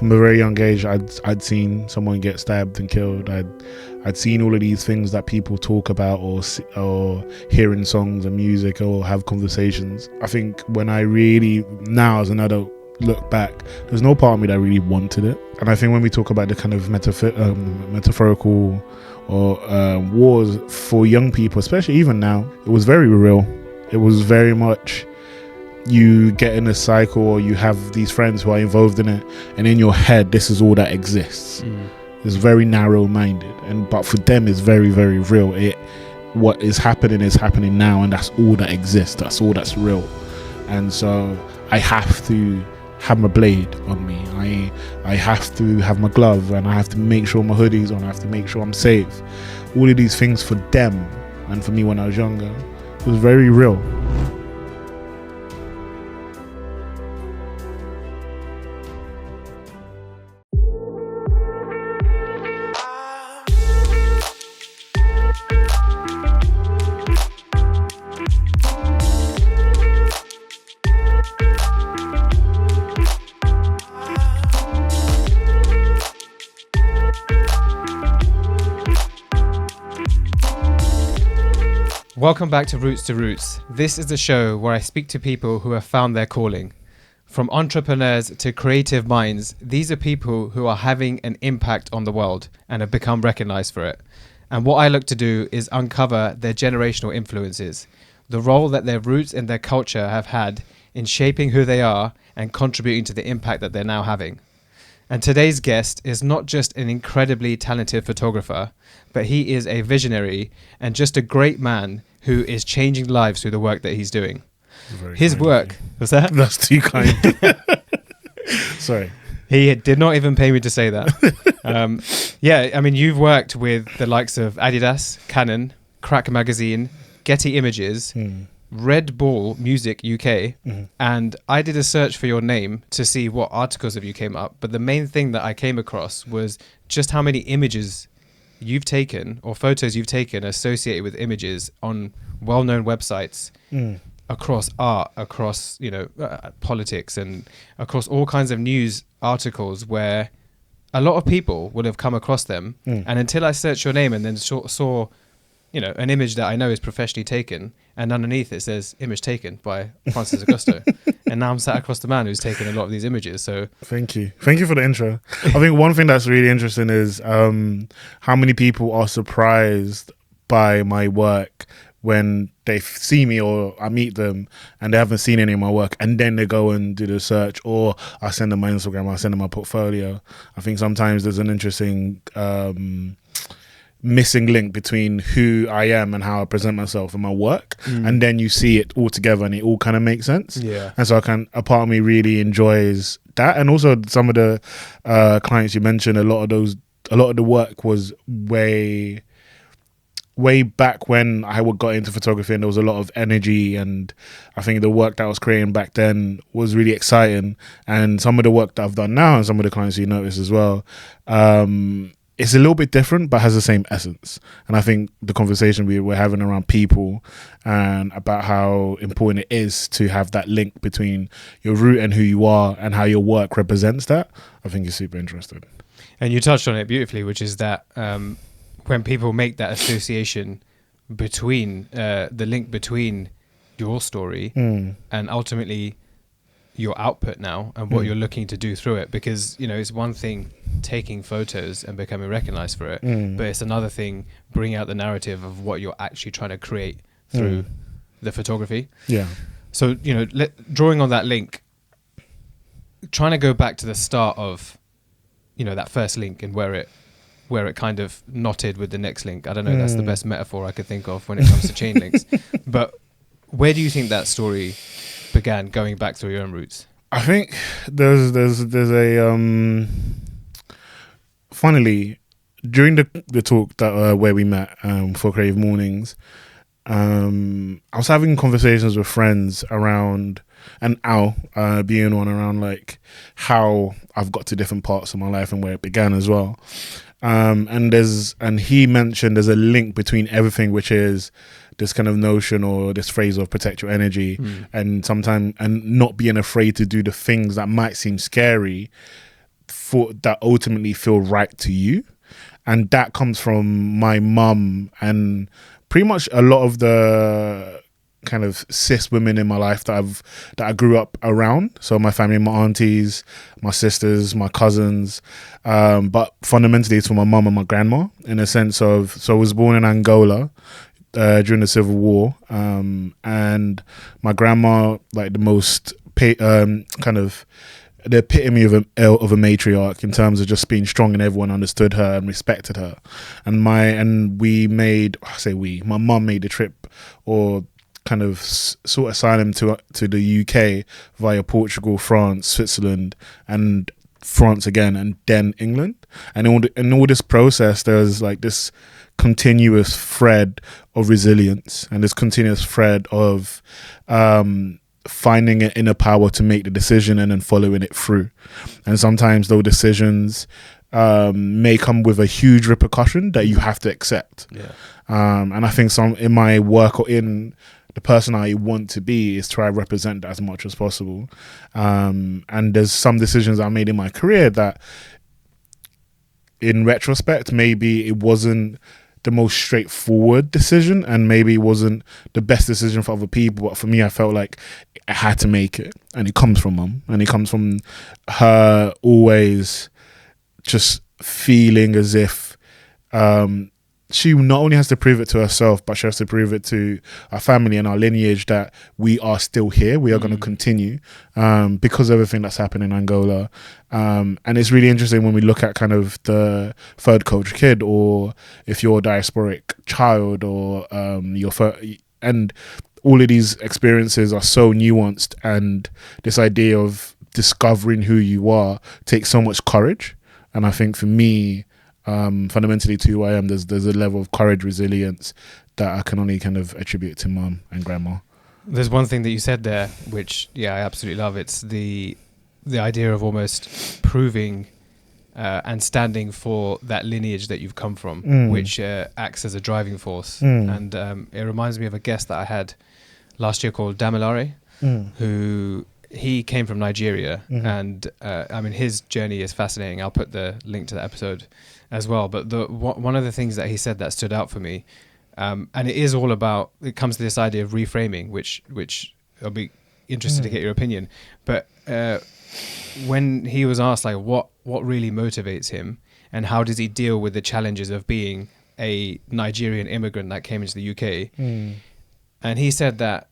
from a very young age, I'd seen someone get stabbed and killed. I'd seen all of these things that people talk about or hear in songs and music or have conversations. I think when I really, now as an adult, look back, there's no part of me that really wanted it. And I think when we talk about the kind of metaphorical or wars for young people, especially even now, it was very real. It was very much, you get in a cycle or you have these friends who are involved in it, and in your head this is all that exists. It's very narrow-minded, but for them it's very, very real. What is happening now, and that's all that exists. That's all that's real. And so I have to have my blade on me. I have to have my glove, and I have to make sure my hoodie's on. I have to make sure I'm safe. All of these things for them, and for me when I was younger, it was very real. Welcome back to Roots. This is the show where I speak to people who have found their calling. From entrepreneurs to creative minds, these are people who are having an impact on the world and have become recognized for it. And what I look to do is uncover their generational influences, the role that their roots and their culture have had in shaping who they are and contributing to the impact that they're now having. And today's guest is not just an incredibly talented photographer, but he is a visionary and just a great man who is changing lives through the work that he's doing. His work, was that? That's too kind. Sorry. He did not even pay me to say that. Yeah, I mean, you've worked with the likes of Adidas, Canon, Crack Magazine, Getty Images, Red Bull Music UK, and I did a search for your name to see what articles of you came up, but the main thing that I came across was just how many images you've taken or photos you've taken associated with images on well-known websites across art, across politics, and across all kinds of news articles where a lot of people would have come across them. And until I searched your name and then saw an image that I know is professionally taken, and underneath it says image taken by Francis Augusto. And now I'm sat across the man who's taken a lot of these images. So thank you for the intro. I think one thing that's really interesting is how many people are surprised by my work when they see me or I meet them and they haven't seen any of my work, and then they go and do the search, or I send them my Instagram, I send them my portfolio. I think sometimes there's an interesting missing link between who I am and how I present myself and my work, and then you see it all together and it all kind of makes sense. And so a part of me really enjoys that. And also some of the clients you mentioned, a lot of the work was way back when I got into photography, and there was a lot of energy, and I think the work that I was creating back then was really exciting. And some of the work that I've done now, and some of the clients you notice as well, it's a little bit different but has the same essence. And I think the conversation we're having around people and about how important it is to have that link between your root and who you are and how your work represents that, I think is super interesting. And you touched on it beautifully, which is that when people make that association between the link between your story and ultimately your output now and what you're looking to do through it, because it's one thing taking photos and becoming recognized for it, but it's another thing bringing out the narrative of what you're actually trying to create through the photography. So drawing on that link, trying to go back to the start of that first link and where it kind of knotted with the next link. I don't know, that's the best metaphor I could think of when it comes to chain links, but where do you think that story began, going back through your own roots? I think there's a funnily, during the talk that where we met for Creative Mornings, I was having conversations with friends around, and Al being one, around like how I've got to different parts of my life and where it began as well. And he mentioned there's a link between everything, which is this kind of notion or this phrase of protect your energy, and sometimes, and not being afraid to do the things that might seem scary, that ultimately feel right to you. And that comes from my mum and pretty much a lot of the kind of cis women in my life that I grew up around. So my family, my aunties, my sisters, my cousins, but fundamentally it's from my mum and my grandma, in a sense of, so I was born in Angola during the Civil War, and my grandma, like the most kind of the epitome of a matriarch in terms of just being strong, and everyone understood her and respected her. And my mum made the trip, or kind of sought asylum to the UK via Portugal, France, Switzerland, and France again, and then England. And in all this process, there's like this continuous thread of resilience and this continuous thread of finding an inner power to make the decision and then following it through. And sometimes those decisions may come with a huge repercussion that you have to accept. Yeah. And I think in my work, or in the person I want to be, is try to represent that as much as possible. And there's some decisions I made in my career that, in retrospect, maybe it wasn't the most straightforward decision, and maybe it wasn't the best decision for other people, but for me, I felt like I had to make it. And it comes from mum, and it comes from her always just feeling as if she not only has to prove it to herself, but she has to prove it to our family and our lineage that we are still here, we are going to continue, because of everything that's happened in Angola. And it's really interesting when we look at kind of the third culture kid, or if you're a diasporic child, or and all of these experiences are so nuanced, and this idea of discovering who you are takes so much courage. And I think for me, fundamentally to who I am, there's a level of courage, resilience that I can only kind of attribute to mum and grandma. There's one thing that you said there, which I absolutely love. It's the idea of almost proving and standing for that lineage that you've come from, which acts as a driving force. And it reminds me of a guest that I had last year called Damilare, who he came from Nigeria, and I mean, his journey is fascinating. I'll put the link to the episode as well. But one of the things that he said that stood out for me, and it is all about, it comes to this idea of reframing, which I'll be interested to get your opinion. But when he was asked, like, what really motivates him, and how does he deal with the challenges of being a Nigerian immigrant that came into the UK, and he said that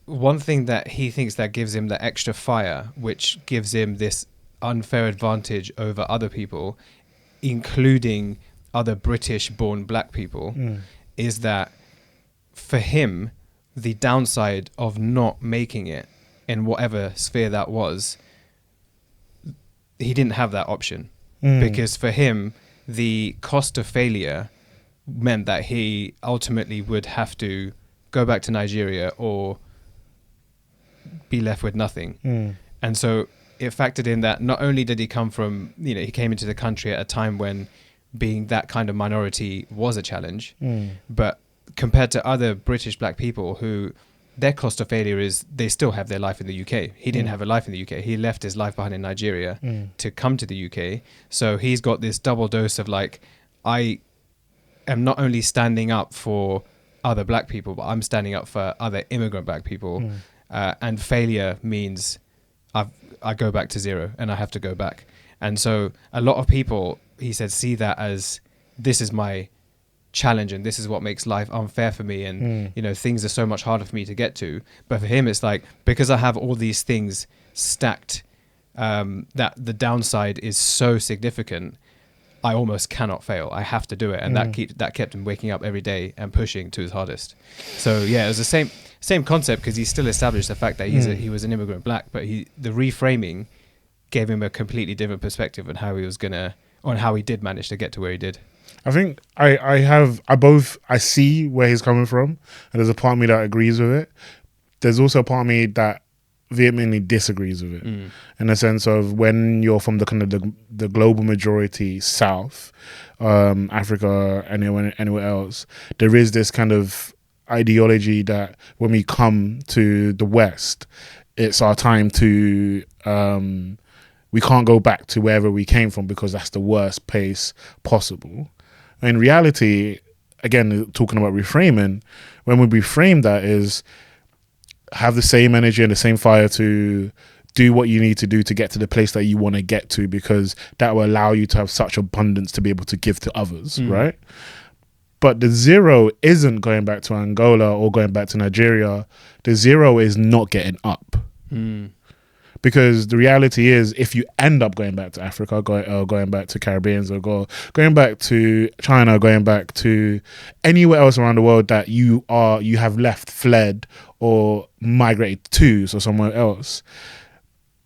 one thing that he thinks that gives him the extra fire, which gives him this unfair advantage over other people, including other British-born black people, is that for him, the downside of not making it in whatever sphere that was, he didn't have that option. Because for him, the cost of failure meant that he ultimately would have to go back to Nigeria or be left with nothing. And so it factored in that not only did he come from, he came into the country at a time when being that kind of minority was a challenge, but compared to other British black people who their cost of failure is they still have their life in the UK. He didn't have a life in the UK. He left his life behind in Nigeria to come to the UK. So he's got this double dose of like, I am not only standing up for other black people, but I'm standing up for other immigrant black people. And failure means I go back to zero and I have to go back. And so a lot of people, he said, see that as, this is my challenge and this is what makes life unfair for me, and things are so much harder for me to get to. But for him, it's like, because I have all these things stacked, that the downside is so significant, I almost cannot fail. I have to do it. And that kept him waking up every day and pushing to his hardest. So yeah, it was the same concept, because he still established the fact that he was an immigrant black, but the reframing gave him a completely different perspective on how he did manage to get to where he did. I think I see where he's coming from, and there's a part of me that agrees with it. There's also a part of me that vehemently disagrees with it, in the sense of, when you're from the kind of the global majority South, Africa, anywhere else, there is this kind of ideology that when we come to the West, it's our time to we can't go back to wherever we came from because that's the worst place possible. In reality, again, talking about reframing, when we reframe that is have the same energy and the same fire to do what you need to do to get to the place that you want to get to, because that will allow you to have such abundance to be able to give to others, right? But the zero isn't going back to Angola or going back to Nigeria. The zero is not getting up. Because the reality is, if you end up going back to Africa, going back to Caribbeans, or going back to China, going back to anywhere else around the world that you have left, fled, or migrated to, so somewhere else,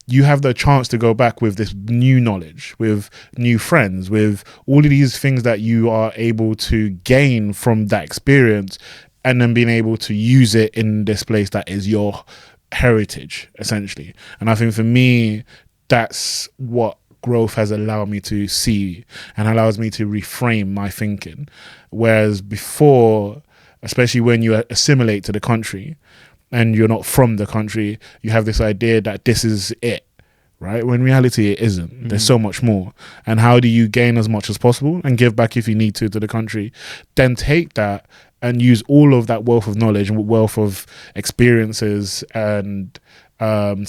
you have the chance to go back with this new knowledge, with new friends, with all of these things that you are able to gain from that experience, and then being able to use it in this place that is your heritage, essentially. And I think for me, that's what growth has allowed me to see and allows me to reframe my thinking. Whereas before, especially when you assimilate to the country and you're not from the country, you have this idea that this is it, right? When in reality it isn't. There's so much more. And how do you gain as much as possible and give back if you need to the country? Then take that and use all of that wealth of knowledge and wealth of experiences and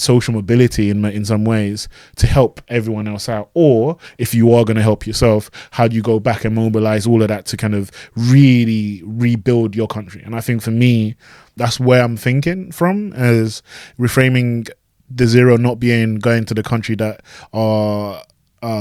social mobility in some ways to help everyone else out. Or if you are going to help yourself, how do you go back and mobilize all of that to kind of really rebuild your country? And I think for me, that's where I'm thinking from, as reframing the zero not being going to the country that our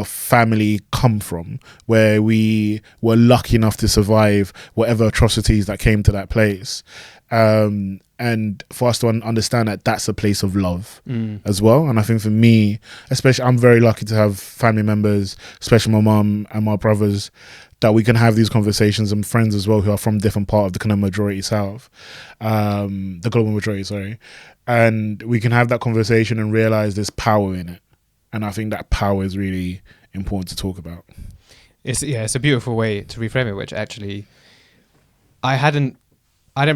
family come from, where we were lucky enough to survive whatever atrocities that came to that place, and for us to understand that that's a place of love as well. And I think for me, especially, I'm very lucky to have family members, especially my mum and my brothers, that we can have these conversations, and friends as well who are from different part of the kind of majority south, the global majority, sorry, and we can have that conversation and realize there's power in it. And I think that power is really important to talk about. It's a beautiful way to reframe it, which actually I hadn't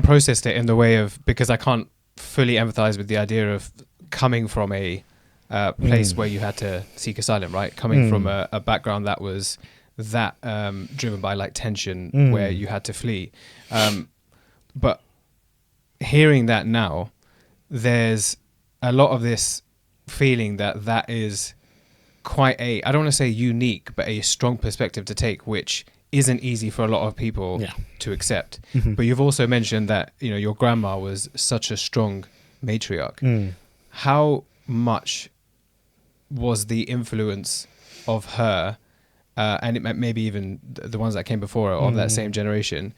processed it in the way of, because I can't fully empathize with the idea of coming from a place where you had to seek asylum, right? Coming from a background that was that driven by like tension, where you had to flee. But hearing that now, there's a lot of this feeling that is quite I don't want to say unique, but a strong perspective to take, which isn't easy for a lot of people to accept. But you've also mentioned that, you know, your grandma was such a strong matriarch. How much was the influence of her, and it maybe even the ones that came before her, of that same generation,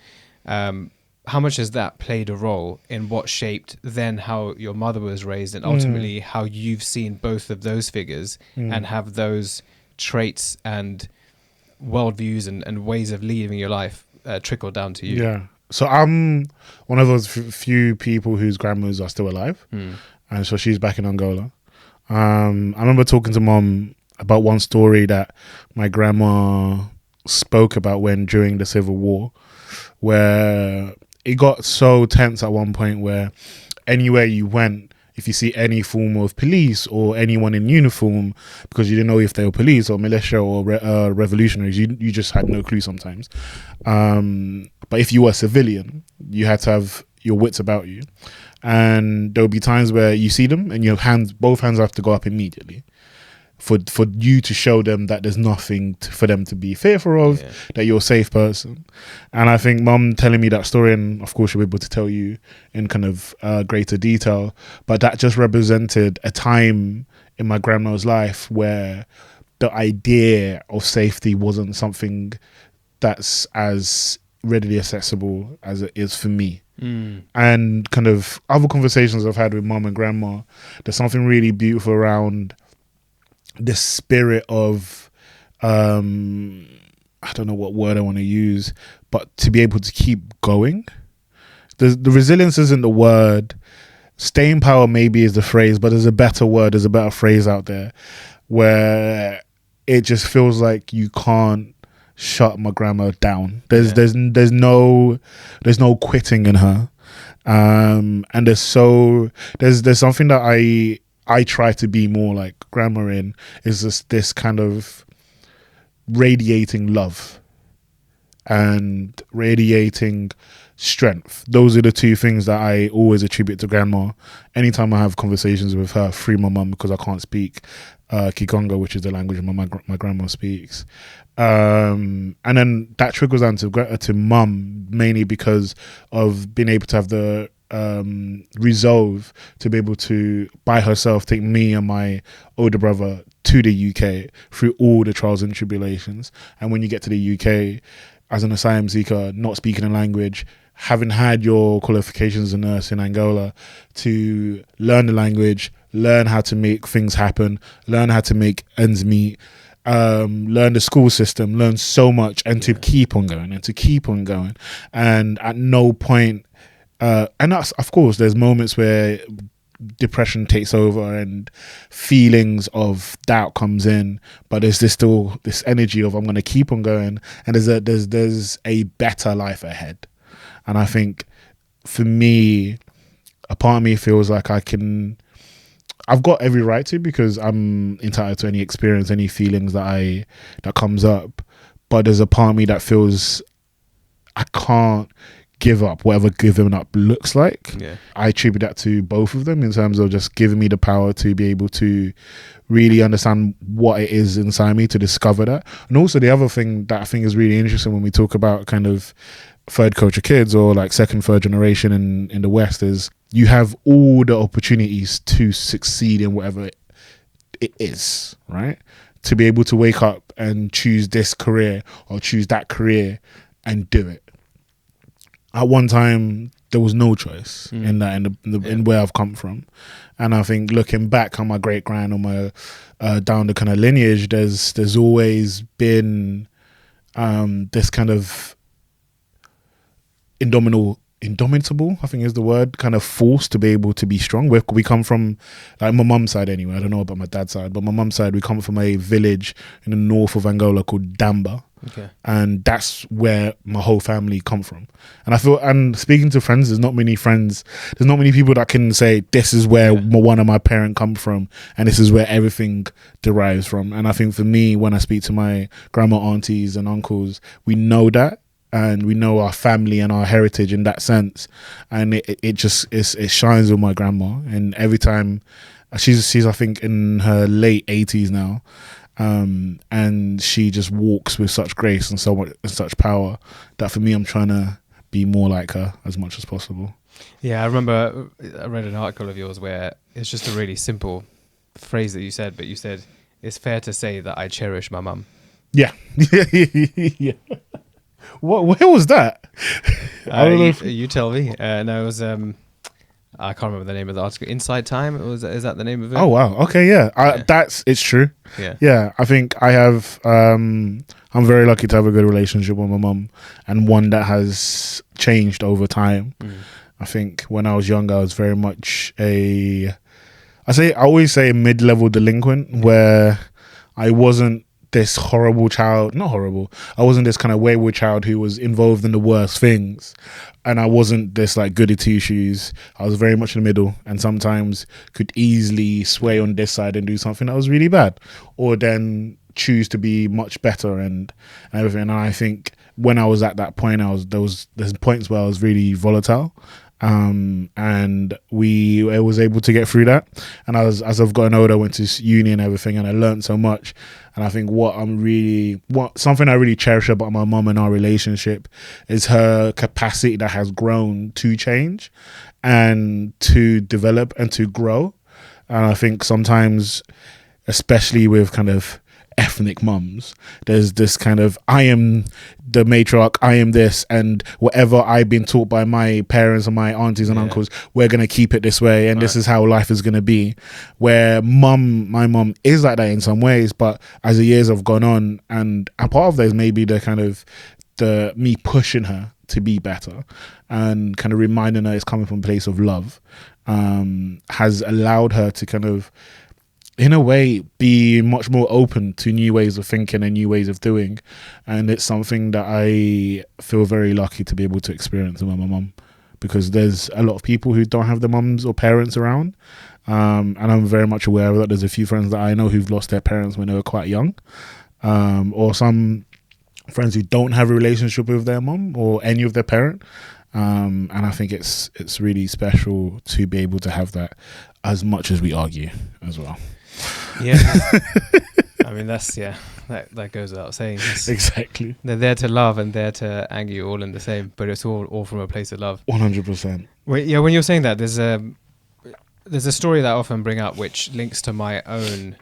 how much has that played a role in what shaped then how your mother was raised, and ultimately how you've seen both of those figures and have those traits and worldviews and ways of leading your life trickle down to you? Yeah. So I'm one of those few people whose grandmas are still alive. And so she's back in Angola. I remember talking to Mom about one story that my grandma spoke about during the Civil War, where it got so tense at one point where anywhere you went, if you see any form of police or anyone in uniform, because you didn't know if they were police or militia or revolutionaries, you just had no clue sometimes. But if you were a civilian, you had to have your wits about you. And there would be times where you see them and both hands have to go up immediately for you to show them that there's nothing for them to be fearful of, that you're a safe person. And I think Mum telling me that story, and of course she'll be able to tell you in kind of greater detail, but that just represented a time in my grandma's life where the idea of safety wasn't something that's as readily accessible as it is for me. And kind of other conversations I've had with Mum and Grandma, there's something really beautiful around this spirit of I don't know what word I want to use, but to be able to keep going. The resilience isn't the word, staying power maybe is the phrase, but there's a better word, there's a better phrase out there where it just feels like you can't shut my grandma down. There's no quitting in her. And there's something that I try to be more like grandma in is this kind of radiating love and radiating strength. Those are the two things that I always attribute to grandma. Anytime I have conversations with her through my mum, because I can't speak Kikongo, which is the language my grandma speaks. And then that trickles down to mum, mainly because of being able to have the resolve to be able to by herself take me and my older brother to the UK through all the trials and tribulations. And when you get to the UK as an asylum seeker, not speaking a language, having had your qualifications as a nurse in Angola, to learn the language, learn how to make things happen, learn how to make ends meet, learn the school system, learn so much, and to keep on going and to keep on going. And at no point, and that's, of course, there's moments where depression takes over and feelings of doubt comes in, but there's still this energy of I'm going to keep on going, and there's a better life ahead. And I think for me, a part of me feels like I've got every right to, because I'm entitled to any experience, any feelings that comes up. But there's a part of me that feels I can't give up whatever giving up looks like. Yeah. I attribute that to both of them in terms of just giving me the power to be able to really understand what it is inside me, to discover that. And also the other thing that I think is really interesting when we talk about kind of third culture kids or like second, third generation in the West is you have all the opportunities to succeed in whatever it is, right? To be able to wake up and choose this career or choose that career and do it. At one time, there was no choice in that, in where I've come from. And I think looking back on my great grand or my down the kind of lineage, there's always been this kind of indomitable, I think is the word, kind of force to be able to be strong. We come from, like my mum's side anyway, I don't know about my dad's side, but my mum's side, we come from a village in the north of Angola called Damba. Okay. And that's where my whole family come from. And I feel, and speaking to friends, there's not many people that can say this is where one of my parents come from and this is where everything derives from. And I think for me, when I speak to my grandma, aunties and uncles, we know that. And we know our family and our heritage in that sense, and it shines with my grandma. And every time she's I think in her late 80s now, and she just walks with such grace and such power that for me, I'm trying to be more like her as much as possible. Yeah, I remember I read an article of yours where it's just a really simple phrase that you said, but you said it's fair to say that I cherish my mum. Yeah, yeah. What? Where was that? I don't know. You tell me. No, it was. I can't remember the name of the article. Inside Time. Is that the name of it? Oh wow. Okay. Yeah. It's true. Yeah. Yeah. I think I have. I'm very lucky to have a good relationship with my mum, and one that has changed over time. I think when I was younger, I was very much I always say a mid-level delinquent, where I wasn't this horrible child, not horrible, I wasn't this kind of wayward child who was involved in the worst things, and I wasn't this like goody two shoes. I was very much in the middle, and sometimes could easily sway on this side and do something that was really bad, or then choose to be much better and everything. And I think when I was at that point, there's points where I was really volatile, and I was able to get through that. And as I've gotten older, I went to uni and everything, and I learned so much. And I think something I really cherish about my mum and our relationship is her capacity that has grown to change and to develop and to grow. And I think sometimes, especially with kind of ethnic mums, there's this kind of I am the matriarch, I am this, and whatever I've been taught by my parents and my aunties and uncles, we're gonna keep it this way, and this is how life is gonna be. Where my mum is like that in some ways, but as the years have gone on, and a part of that is maybe the kind of me pushing her to be better and kind of reminding her it's coming from a place of love, has allowed her to kind of, in a way, be much more open to new ways of thinking and new ways of doing. And it's something that I feel very lucky to be able to experience with my mum, because there's a lot of people who don't have their mums or parents around, And I'm very much aware of that. There's a few friends that I know who've lost their parents when they were quite young, or some friends who don't have a relationship with their mum or any of their parent. And I think it's really special to be able to have that, as much as we argue as well. Yeah. I mean, that goes without saying. Exactly. They're there to love and there to anger you, all in the same, but it's all from a place of love. 100%. When you're saying that, there's a story that I often bring up which links to my own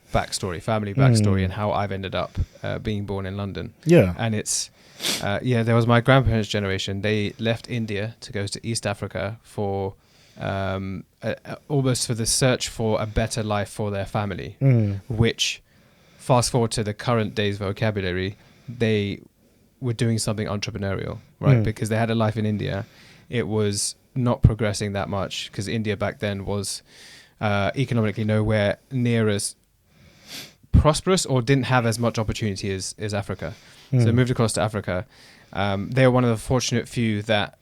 family backstory, and how I've ended up being born in London. Yeah. And it's there was my grandparents' generation. They left India to go to East Africa for almost for the search for a better life for their family, which, fast forward to the current day's vocabulary, they were doing something entrepreneurial, right? Because they had a life in India. It was not progressing that much because India back then was economically nowhere near as prosperous, or didn't have as much opportunity as Africa. So they moved across to Africa. They were one of the fortunate few that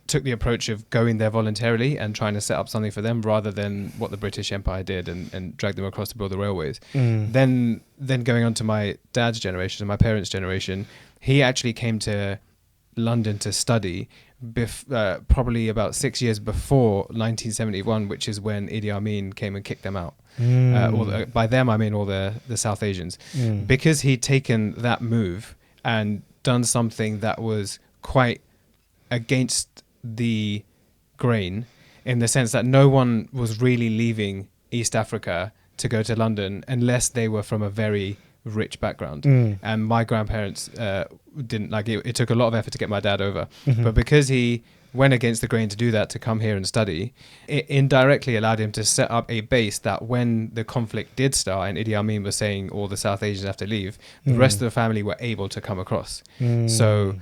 took the approach of going there voluntarily and trying to set up something for them, rather than what the British Empire did and dragged them across to build the railways. Then going on to my dad's generation and my parents' generation, he actually came to London to study probably about 6 years before 1971, which is when Idi Amin came and kicked them out. By them I mean all the South Asians, because he'd taken that move and done something that was quite against the grain, in the sense that no one was really leaving East Africa to go to London unless they were from a very rich background. And my grandparents didn't like it. It took a lot of effort to get my dad over, but because he went against the grain to do that, to come here and study, it indirectly allowed him to set up a base that when the conflict did start and Idi Amin was saying all the South Asians have to leave, the rest of the family were able to come across. So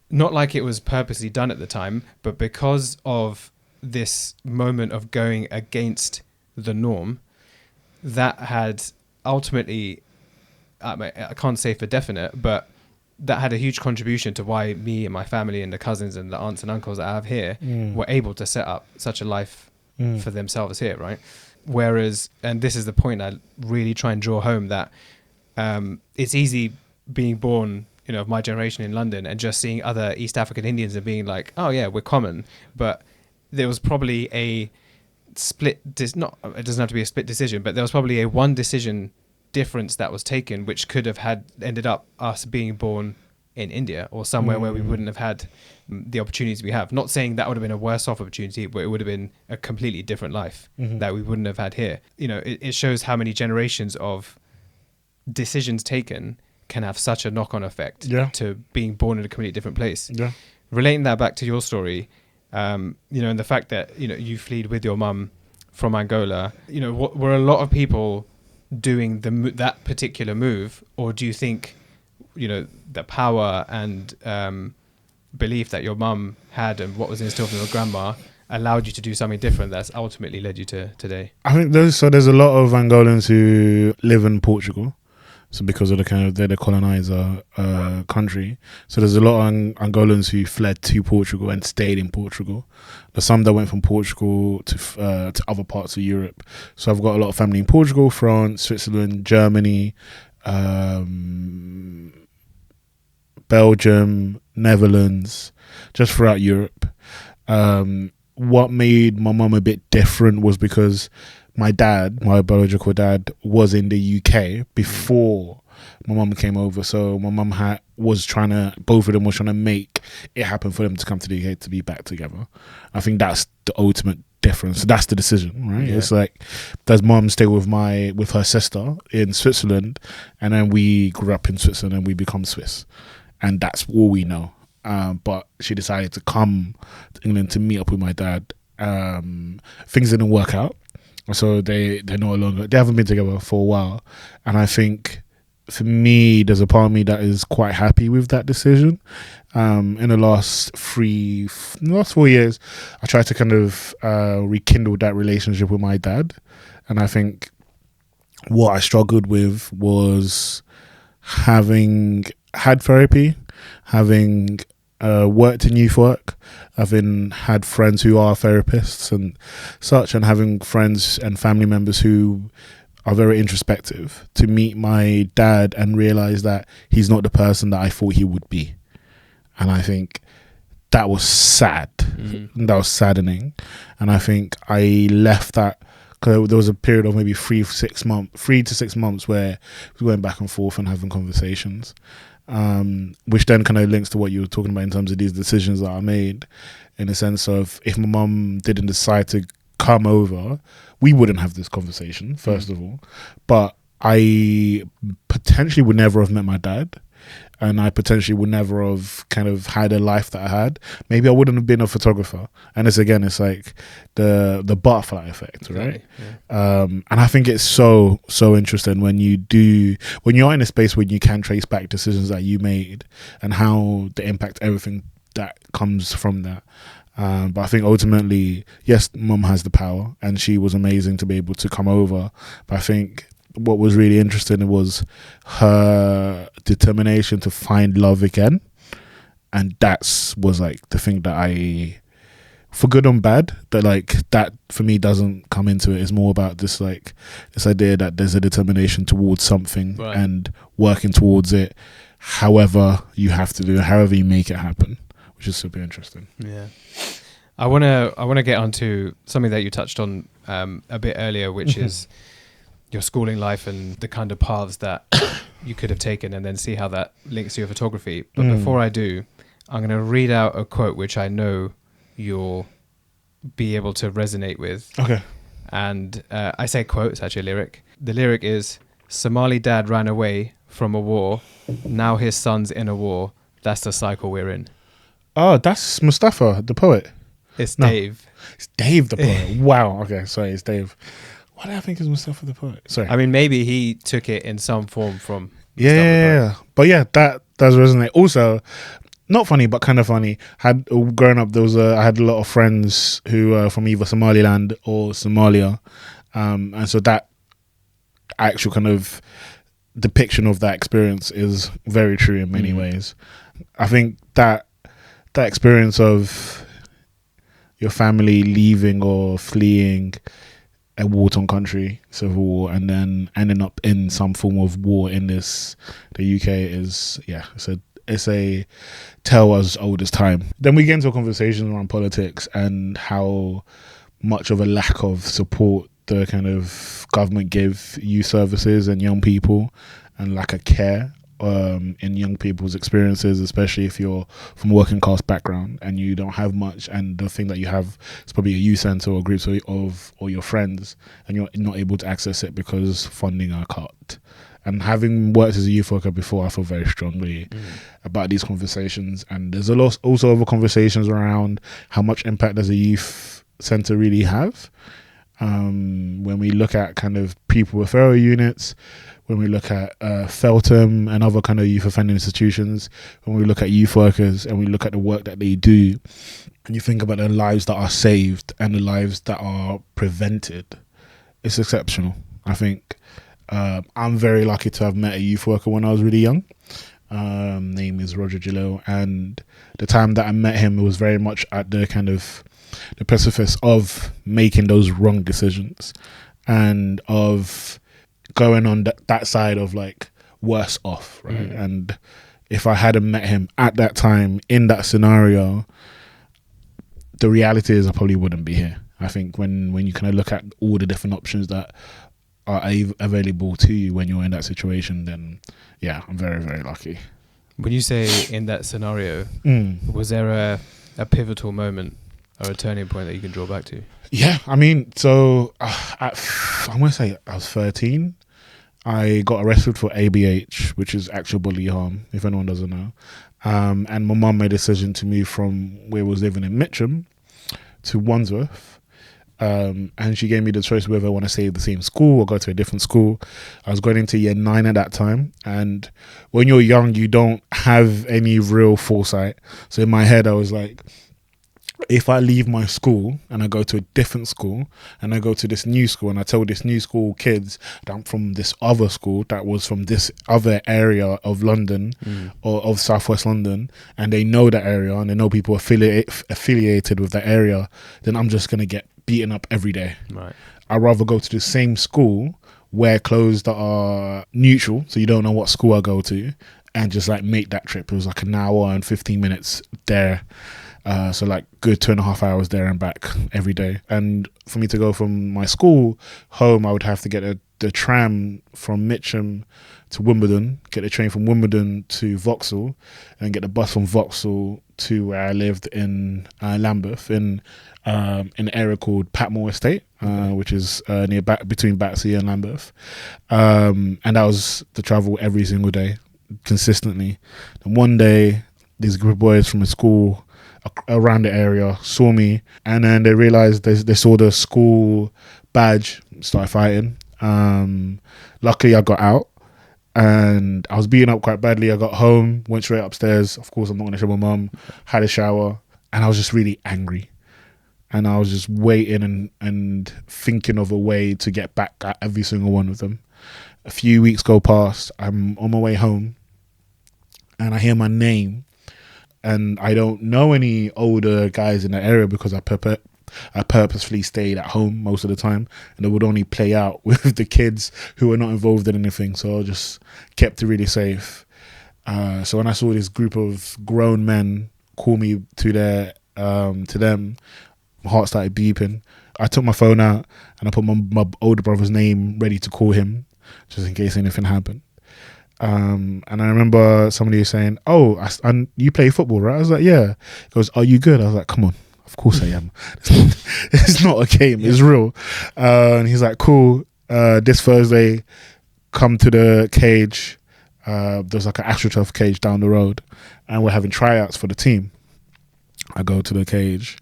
not like it was purposely done at the time, but because of this moment of going against the norm, that had ultimately, I can't say for definite, but that had a huge contribution to why me and my family and the cousins and the aunts and uncles that I have here were able to set up such a life for themselves here, right? Whereas, and this is the point I really try and draw home, that it's easy being born, of my generation in London and just seeing other East African Indians and being like, oh yeah, we're common. But there was probably a split, it doesn't have to be a split decision, but there was probably a one decision difference that was taken, which could have ended up us being born in India or somewhere where we wouldn't have had the opportunities we have. Not saying that would have been a worse off opportunity, but it would have been a completely different life that we wouldn't have had here. It shows how many generations of decisions taken can have such a knock-on effect to being born in a completely different place. Relating that back to your story, and the fact that you fled with your mum from Angola, were a lot of people doing that particular move, or do you think the power and belief that your mum had and what was instilled from your grandma allowed you to do something different that's ultimately led you to today? I think there's a lot of Angolans who live in Portugal. So because of they're the colonizer country. So there's a lot of Angolans who fled to Portugal and stayed in Portugal. There's some that went from Portugal to other parts of Europe. So I've got a lot of family in Portugal, France, Switzerland, Germany, Belgium, Netherlands, just throughout Europe. What made my mum a bit different was because my biological dad, was in the UK before my mum came over. So my mum both of them were trying to make it happen for them to come to the UK to be back together. I think that's the ultimate difference. That's the decision, right? It's like, does mum stay with her sister in Switzerland, and then we grew up in Switzerland and we become Swiss, and that's all we know. But she decided to come to England to meet up with my dad. Things didn't work out. So they're no longer, they haven't been together for a while. And I think for me, there's a part of me that is quite happy with that decision. In the last 4 years, I tried to kind of rekindle that relationship with my dad. And I think what I struggled with was having had therapy, having worked in youth work, having had friends who are therapists and such, and having friends and family members who are very introspective, to meet my dad and realize that he's not the person that I thought he would be. And I think that was sad. That was saddening. And I think I left that, because there was a period of maybe 3 to 6 months where we went back and forth and having conversations, which then kind of links to what you were talking about in terms of these decisions that I made, in the sense of, if my mum didn't decide to come over, we wouldn't have this conversation, first of all. But I potentially would never have met my dad, and I potentially would never have kind of had a life that I had. Maybe I wouldn't have been a photographer. And it's like the butterfly effect, right? Yeah. And I think it's so interesting when you're in a space where you can trace back decisions that you made and how they impact everything that comes from that. But I think ultimately, yes, mum has the power, and she was amazing to be able to come over. But I think what was really interesting was her determination to find love again. And was like the thing that I, for good and bad, that like that for me doesn't come into it. It's more about this idea that there's a determination towards something, right, and working towards it however you have to do it, however you make it happen, which is super interesting. Yeah. I want to get onto something that you touched on a bit earlier, which is your schooling life and the kind of paths that you could have taken, and then see how that links to your photography. But before I do, I'm going to read out a quote which I know you'll be able to resonate with. Okay. And I say quote, it's actually a lyric. The lyric is, "Somali dad ran away from a war. Now his son's in a war. That's the cycle we're in." Oh, that's Mustafa, the poet. It's Dave. It's Dave, the poet. Wow. Okay, sorry, it's Dave. Why do I think it's Mustafa, the poet? Sorry. I mean, maybe he took it in some form from yeah. But yeah, that does resonate. Also, not funny, but kind of funny. Growing up, I had a lot of friends who are from either Somaliland or Somalia, and so that actual kind of depiction of that experience is very true in many ways. I think that experience of your family leaving or fleeing a war-torn country, civil war, and then ending up in some form of war in the UK is, it's a tale as old as time. Then we get into a conversation around politics and how much of a lack of support the kind of government give youth services and young people, and lack of care in young people's experiences, especially if you're from a working class background and you don't have much, and the thing that you have is probably a youth centre or groups or your friends, and you're not able to access it because funding are cut. And having worked as a youth worker before, I feel very strongly about these conversations. And there's also other conversations around how much impact does a youth centre really have. When we look at kind of pupil referral units, when we look at Feltham and other kind of youth offending institutions, when we look at youth workers and we look at the work that they do, and you think about the lives that are saved and the lives that are prevented, it's exceptional. I think I'm very lucky to have met a youth worker when I was really young. Name is Roger Jalil, and the time that I met him, it was very much at the kind of the precipice of making those wrong decisions and of going on that side of like worse off, right? And if I hadn't met him at that time in that scenario, the reality is I probably wouldn't be here. I think when you kind of look at all the different options that are available to you when you're in that situation, then yeah, I'm very, very lucky. When you say in that scenario, was there a pivotal moment or a turning point that you can draw back to? Yeah, I mean, so I want to say I was 13. I got arrested for ABH, which is actual bodily harm, if anyone doesn't know. And my mum made a decision to move from where we was living in Mitcham to Wandsworth. And she gave me the choice whether I want to stay at the same school or go to a different school. I was going into year 9 at that time. And when you're young, you don't have any real foresight. So in my head, I was like, if I leave my school and I go to a different school and I go to this new school and I tell this new school kids that I'm from this other school that was from this other area of London or of Southwest London, and they know that area and they know people affiliated with that area, then I'm just going to get beaten up every day. Right. I'd rather go to the same school, wear clothes that are neutral, so you don't know what school I go to, and just like make that trip. It was like an hour and 15 minutes there. So like good 2.5 hours there and back every day. And for me to go from my school home, I would have to get the tram from Mitcham to Wimbledon, get the train from Wimbledon to Vauxhall, and get the bus from Vauxhall to where I lived in Lambeth in an area called Patmore Estate, which is between Battersea and Lambeth. And that was the travel every single day, consistently. And one day, these group of boys from a school around the area saw me, and then they realized they saw the school badge, started fighting. Luckily I got out, and I was beaten up quite badly. I got home, went straight upstairs. Of course I'm not going to show my mum. Had a shower, and I was just really angry, and I was just waiting and thinking of a way to get back at every single one of them. A few weeks go past, I'm on my way home, and I hear my name. And I don't know any older guys in the area because I purposefully stayed at home most of the time, and it would only play out with the kids who were not involved in anything. So I just kept it really safe. So when I saw this group of grown men call me to them, my heart started beeping. I took my phone out and I put my older brother's name ready to call him, just in case anything happened. And I remember somebody saying, "Oh, and you play football, right?" I was like, "Yeah." He goes, "Are you good?" I was like, "Come on, of course I am. It's not a game, it's real." And he's like, "Cool. This Thursday, come to the cage. There's like an AstroTurf cage down the road, and we're having tryouts for the team." I go to the cage,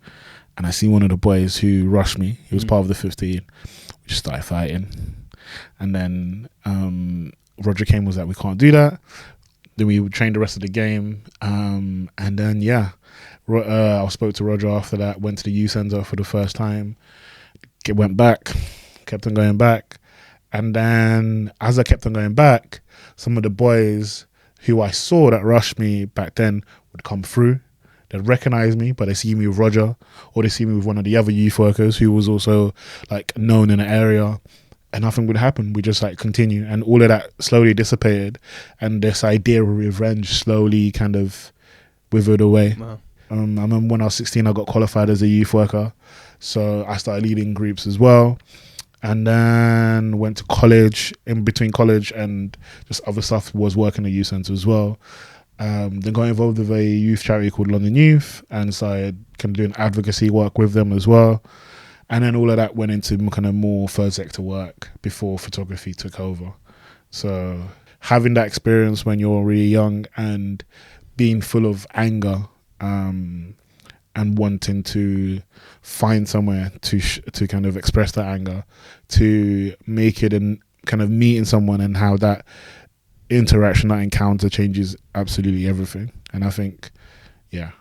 and I see one of the boys who rushed me. He was part of the 15. We just started fighting, and then Roger came, was like, "We can't do that." Then we trained the rest of the game, and then I spoke to Roger after that. Went to the youth centre for the first time. Went back, kept on going back, and then as I kept on going back, some of the boys who I saw that rushed me back then would come through. They'd recognise me, but they see me with Roger, or they see me with one of the other youth workers who was also like known in the area. And nothing would happen. We just like continue, and all of that slowly dissipated, and this idea of revenge slowly kind of withered away. Wow. I remember when I was 16, I got qualified as a youth worker, so I started leading groups as well, and then went to college. In between college and just other stuff, was working at youth centre as well. Then got involved with a youth charity called London Youth, and started kind of doing advocacy work with them as well. And then all of that went into kind of more third sector work before photography took over. So having that experience when you're really young and being full of anger, and wanting to find somewhere to kind of express that anger, to make it, and kind of meeting someone, and how that interaction, that encounter changes absolutely everything. And I think,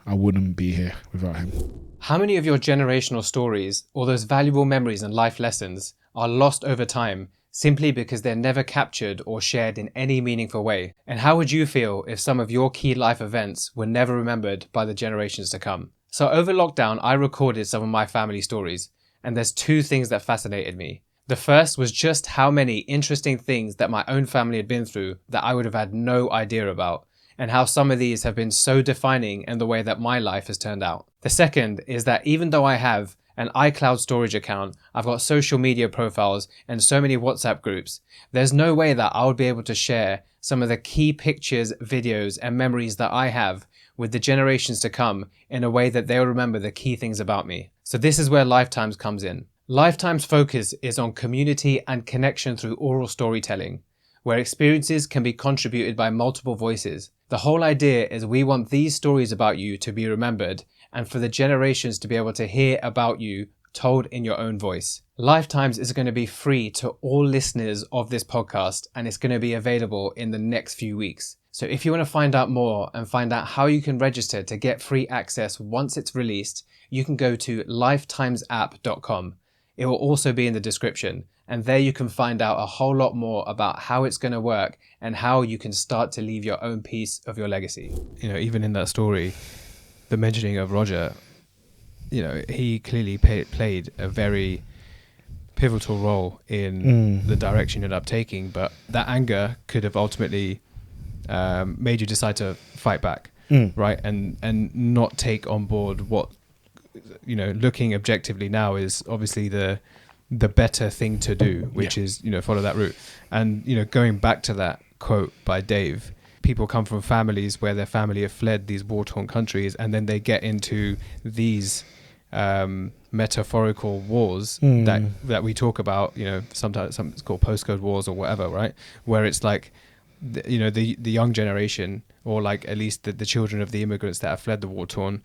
I wouldn't be here without him. How many of your generational stories, or those valuable memories and life lessons, are lost over time simply because they're never captured or shared in any meaningful way? And how would you feel if some of your key life events were never remembered by the generations to come? So over lockdown, I recorded some of my family stories, and there's two things that fascinated me. The first was just how many interesting things that my own family had been through that I would have had no idea about, and how some of these have been so defining in the way that my life has turned out. The second is that even though I have an iCloud storage account, I've got social media profiles and so many WhatsApp groups, there's no way that I would be able to share some of the key pictures, videos, and memories that I have with the generations to come in a way that they'll remember the key things about me. So this is where Lifetimes comes in. Lifetime's focus is on community and connection through oral storytelling, where experiences can be contributed by multiple voices. The whole idea is we want these stories about you to be remembered, and for the generations to be able to hear about you told in your own voice. Lifetimes is going to be free to all listeners of this podcast, and it's going to be available in the next few weeks. So if you want to find out more and find out how you can register to get free access once it's released, you can go to lifetimesapp.com. It will also be in the description, and there you can find out a whole lot more about how it's going to work and how you can start to leave your own piece of your legacy. You know, even in that story, the mentioning of Roger, you know, he clearly played a very pivotal role in the direction you ended up taking, but that anger could have ultimately made you decide to fight back, right? And not take on board what, you know, looking objectively now is obviously the better thing to do, which is, you know, follow that route. And, you know, going back to that quote by Dave, people come from families where their family have fled these war-torn countries, and then they get into these metaphorical wars that we talk about, you know, sometimes it's called postcode wars or whatever, right? Where it's like, you know, the young generation, or like at least the children of the immigrants that have fled the war-torn,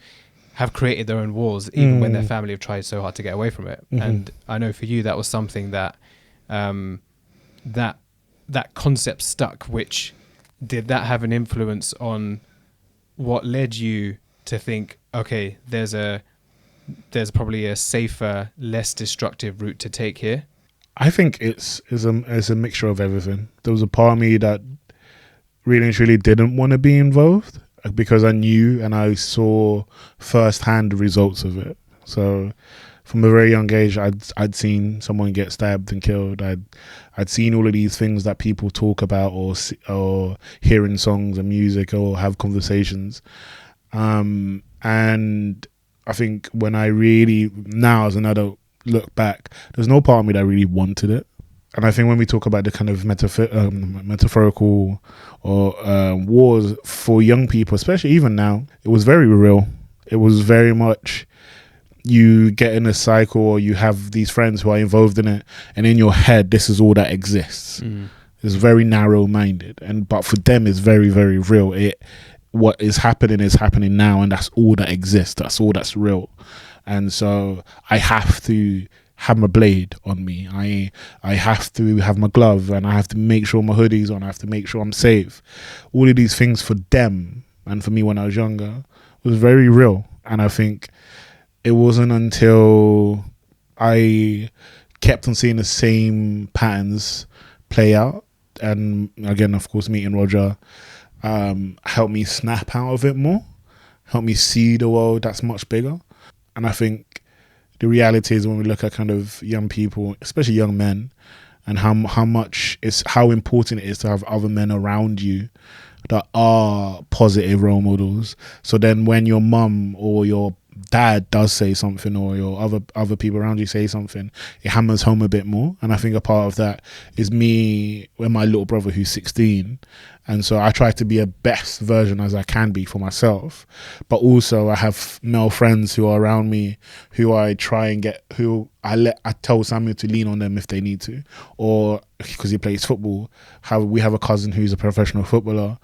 have created their own wars, even when their family have tried so hard to get away from it. And I know for you that was something that that concept stuck. Which, did that have an influence on what led you to think, okay, there's probably a safer, less destructive route to take here? I think it's a mixture of everything. There was a part of me that really and truly didn't want to be involved, because I knew and I saw firsthand the results of it. So from a very young age, I'd seen someone get stabbed and killed. I'd seen all of these things that people talk about or hear in songs and music or have conversations. And I think when I really, now as an adult, look back, there's no part of me that really wanted it. And I think when we talk about the kind of metaphorical or wars for young people, especially even now, it was very real. It was very much, you get in a cycle or you have these friends who are involved in it, and in your head, this is all that exists. It's very narrow-minded, but for them, it's very, very real. What is happening now, and that's all that exists. That's all that's real. And so I have to have my blade on me. I have to have my glove, and I have to make sure my hoodie's on. I have to make sure I'm safe. All of these things for them and for me when I was younger was very real. And I think it wasn't until I kept on seeing the same patterns play out, and again, of course, meeting Roger helped me snap out of it more, helped me see the world that's much bigger. And I think the reality is, when we look at kind of young people, especially young men, and how important it is to have other men around you that are positive role models. So then when your mum or your dad does say something, or your other people around you say something, it hammers home a bit more. And I think a part of that is me with my little brother who's 16, and so I try to be a best version as I can be for myself, but also I have male friends who are around me who I try and I tell Samuel to lean on them if they need to, or because he plays football, we have a cousin who's a professional footballer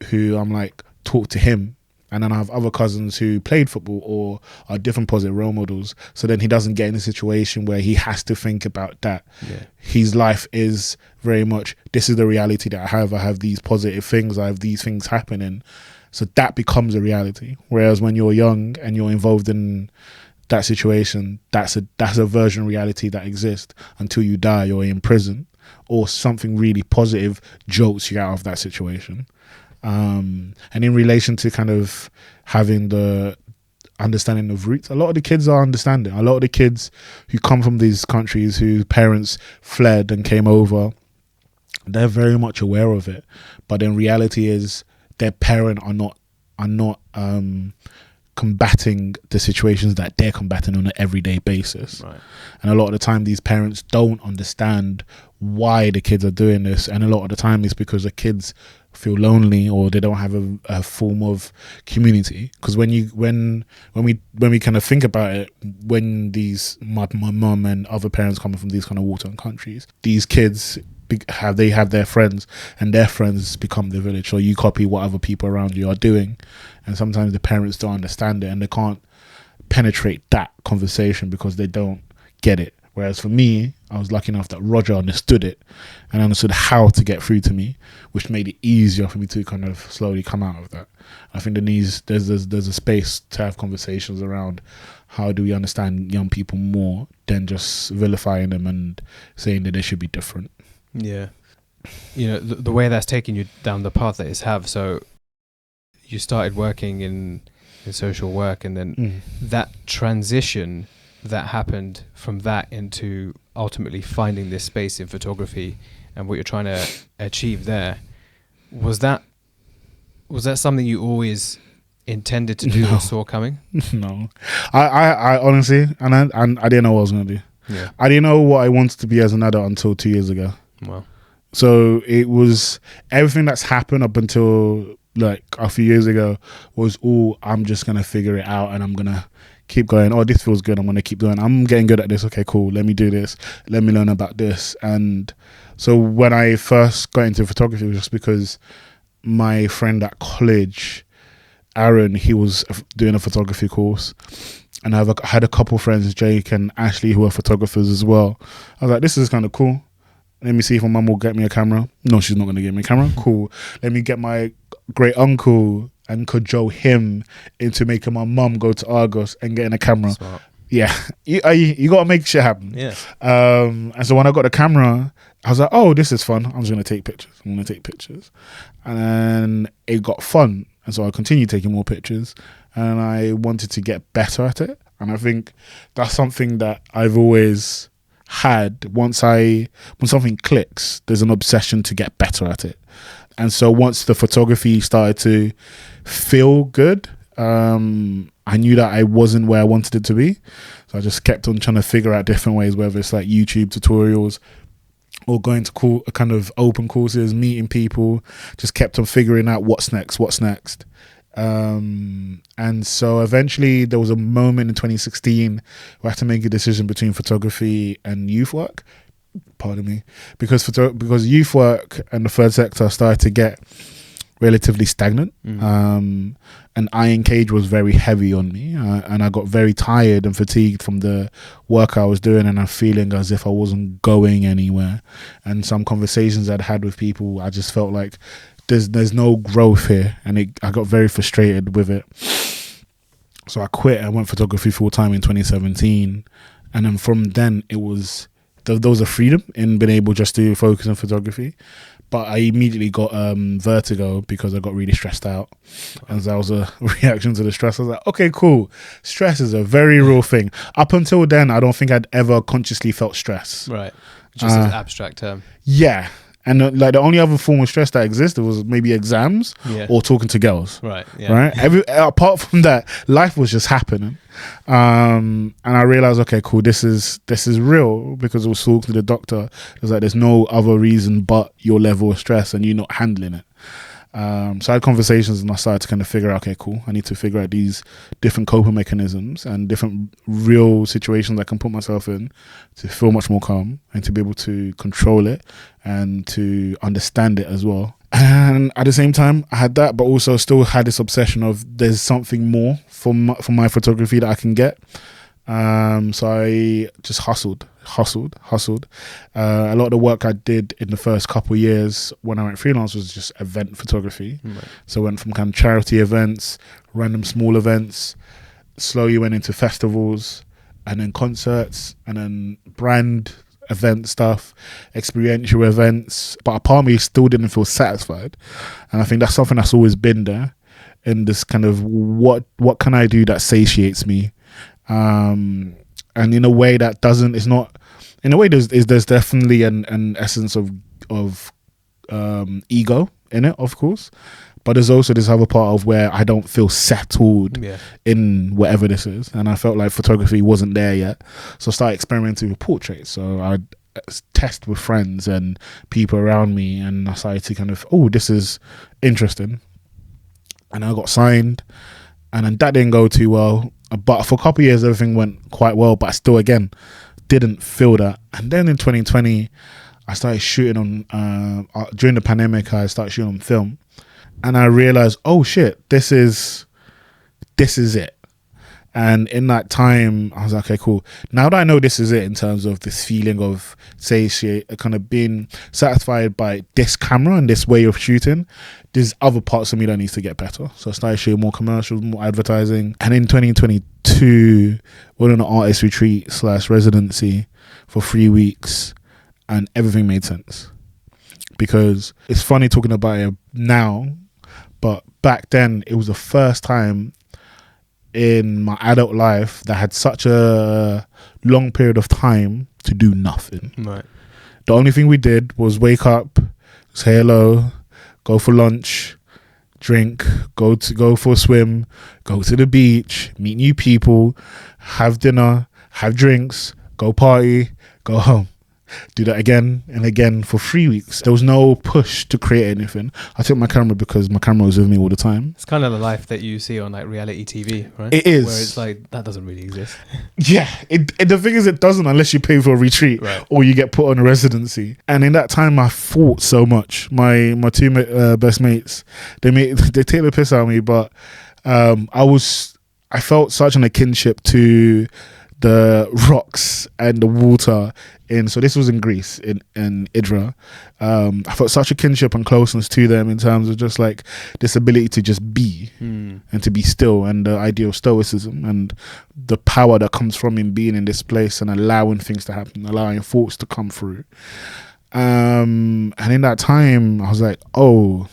who I'm like, talk to him. And then I have other cousins who played football or are different positive role models. So then he doesn't get in a situation where he has to think about that. Yeah. His life is very much, this is the reality that I have. I have these positive things. I have these things happening. So that becomes a reality. Whereas when you're young and you're involved in that situation, that's a version of reality that exists until you die or in prison, or something really positive jolts you out of that situation. And in relation to kind of having the understanding of roots, a lot of the kids are understanding. A lot of the kids who come from these countries whose parents fled and came over, they're very much aware of it. But in reality is their parent are not combating the situations that they're combating on an everyday basis. Right. And a lot of the time these parents don't understand why the kids are doing this, and a lot of the time it's because the kids feel lonely or they don't have a form of community. Because when we kind of think about it, when my mum and other parents coming from these kind of war-torn countries, these kids have their friends, and their friends become the village. So you copy what other people around you are doing, and sometimes the parents don't understand it, and they can't penetrate that conversation because they don't get it. Whereas for me, I was lucky enough that Roger understood it and understood how to get through to me, which made it easier for me to kind of slowly come out of that. I think there's a space to have conversations around how do we understand young people more than just vilifying them and saying that they should be different. Yeah. You know, the way that's taken you down the path that it's have. So you started working in social work, and then that transition that happened from that into ultimately finding this space in photography and what you're trying to achieve there, was that something you always intended to do or saw coming? No, I honestly, and I didn't know what I was going to do. Yeah. I didn't know what I wanted to be as an adult until 2 years ago. Wow. So it was everything that's happened up until like a few years ago was all, I'm just going to figure it out and I'm going to keep going. Oh, this feels good. I'm going to keep going. I'm getting good at this. Okay, cool. Let me do this. Let me learn about this. And so when I first got into photography, it was just because my friend at college, Aaron, he was doing a photography course. And I had a couple friends, Jake and Ashley, who are photographers as well. I was like, this is kind of cool. Let me see if my mum will get me a camera. No, she's not going to get me a camera. Cool. Let me get my great uncle and cajole him into making my mum go to Argos and getting a camera. Smart. Yeah. You got to make shit happen. Yeah. And so when I got the camera, I was like, oh, this is fun. I'm just going to take pictures. And then it got fun. And so I continued taking more pictures. And I wanted to get better at it. And I think that's something that I've always had. Once something clicks, there's an obsession to get better at it. And so once the photography started to feel good, I knew that I wasn't where I wanted it to be. So I just kept on trying to figure out different ways, whether it's like YouTube tutorials or going to kind of open courses, meeting people, just kept on figuring out what's next. And so eventually there was a moment in 2016 where I had to make a decision between photography and youth work. Pardon me, because youth work and the third sector started to get relatively stagnant. And Iron Cage was very heavy on me, and I got very tired and fatigued from the work I was doing, and I'm feeling as if I wasn't going anywhere. And some conversations I'd had with people, I just felt like there's no growth here, and I got very frustrated with it. So I quit. I went photography full time in 2017, and then from then it was there was a freedom in being able just to focus on photography. But I immediately got vertigo because I got really stressed out. And that was a reaction to the stress. I was like, okay, cool. Stress is a very real thing. Up until then, I don't think I'd ever consciously felt stress. Right. Just an abstract term. Yeah. And like the only other form of stress that existed was maybe exams or talking to girls. Right. Yeah. Right. Apart from that, life was just happening. And I realized, okay, cool. This is real, because I was talking to the doctor. It was like, there's no other reason but your level of stress and you not handling it. So I had conversations and I started to kind of figure out, okay, cool. I need to figure out these different coping mechanisms and different real situations I can put myself in to feel much more calm and to be able to control it and to understand it as well. And at the same time, I had that, but also still had this obsession of there's something more for my photography that I can get. So I just hustled. A lot of the work I did in the first couple of years when I went freelance was just event photography. Right. So I went from kind of charity events, random small events, slowly went into festivals and then concerts and then brand event stuff, experiential events. But a part of me still didn't feel satisfied. And I think that's something that's always been there in this kind of what can I do that satiates me? And in a way that doesn't, it's not, in a way there's definitely an essence of ego in it, of course, but there's also this other part of where I don't feel settled in whatever this is, and I felt like photography wasn't there yet. So I started experimenting with portraits. So I'd test with friends and people around me, and I started to kind of, oh, this is interesting, and I got signed, and then that didn't go too well. But for a couple of years, everything went quite well, but I still, again, didn't feel that. And then in 2020, I started shooting on, during the pandemic, I started shooting on film. And I realized, oh shit, this is it. And in that time, I was like, okay, cool. Now that I know this is it in terms of this feeling of kind of being satisfied by this camera and this way of shooting, there's other parts of me that needs to get better. So I started shooting more commercials, more advertising. And in 2022, went on an artist retreat / residency for 3 weeks, and everything made sense. Because it's funny talking about it now, but back then it was the first time in my adult life that I had such a long period of time to do nothing. Right. The only thing we did was wake up, say hello, go for lunch, drink, go for a swim, go to the beach, meet new people, have dinner, have drinks, go party, go home. Do that again and again for 3 weeks. There was no push to create anything. I took my camera because my camera was with me all the time. It's kind of the life that you see on like reality TV, right? It is. Where it's like, that doesn't really exist. Yeah. The thing is, it doesn't unless you pay for a retreat, right, or you get put on a residency. And in that time, I fought so much. My two best mates, they take the piss out of me, but I felt such a kinship to the rocks and the water so this was in Greece, in Idra. I felt such a kinship and closeness to them in terms of just like this ability to just be and to be still, and the idea of stoicism and the power that comes from him being in this place and allowing things to happen, allowing thoughts to come through. And in that time I was like, oh,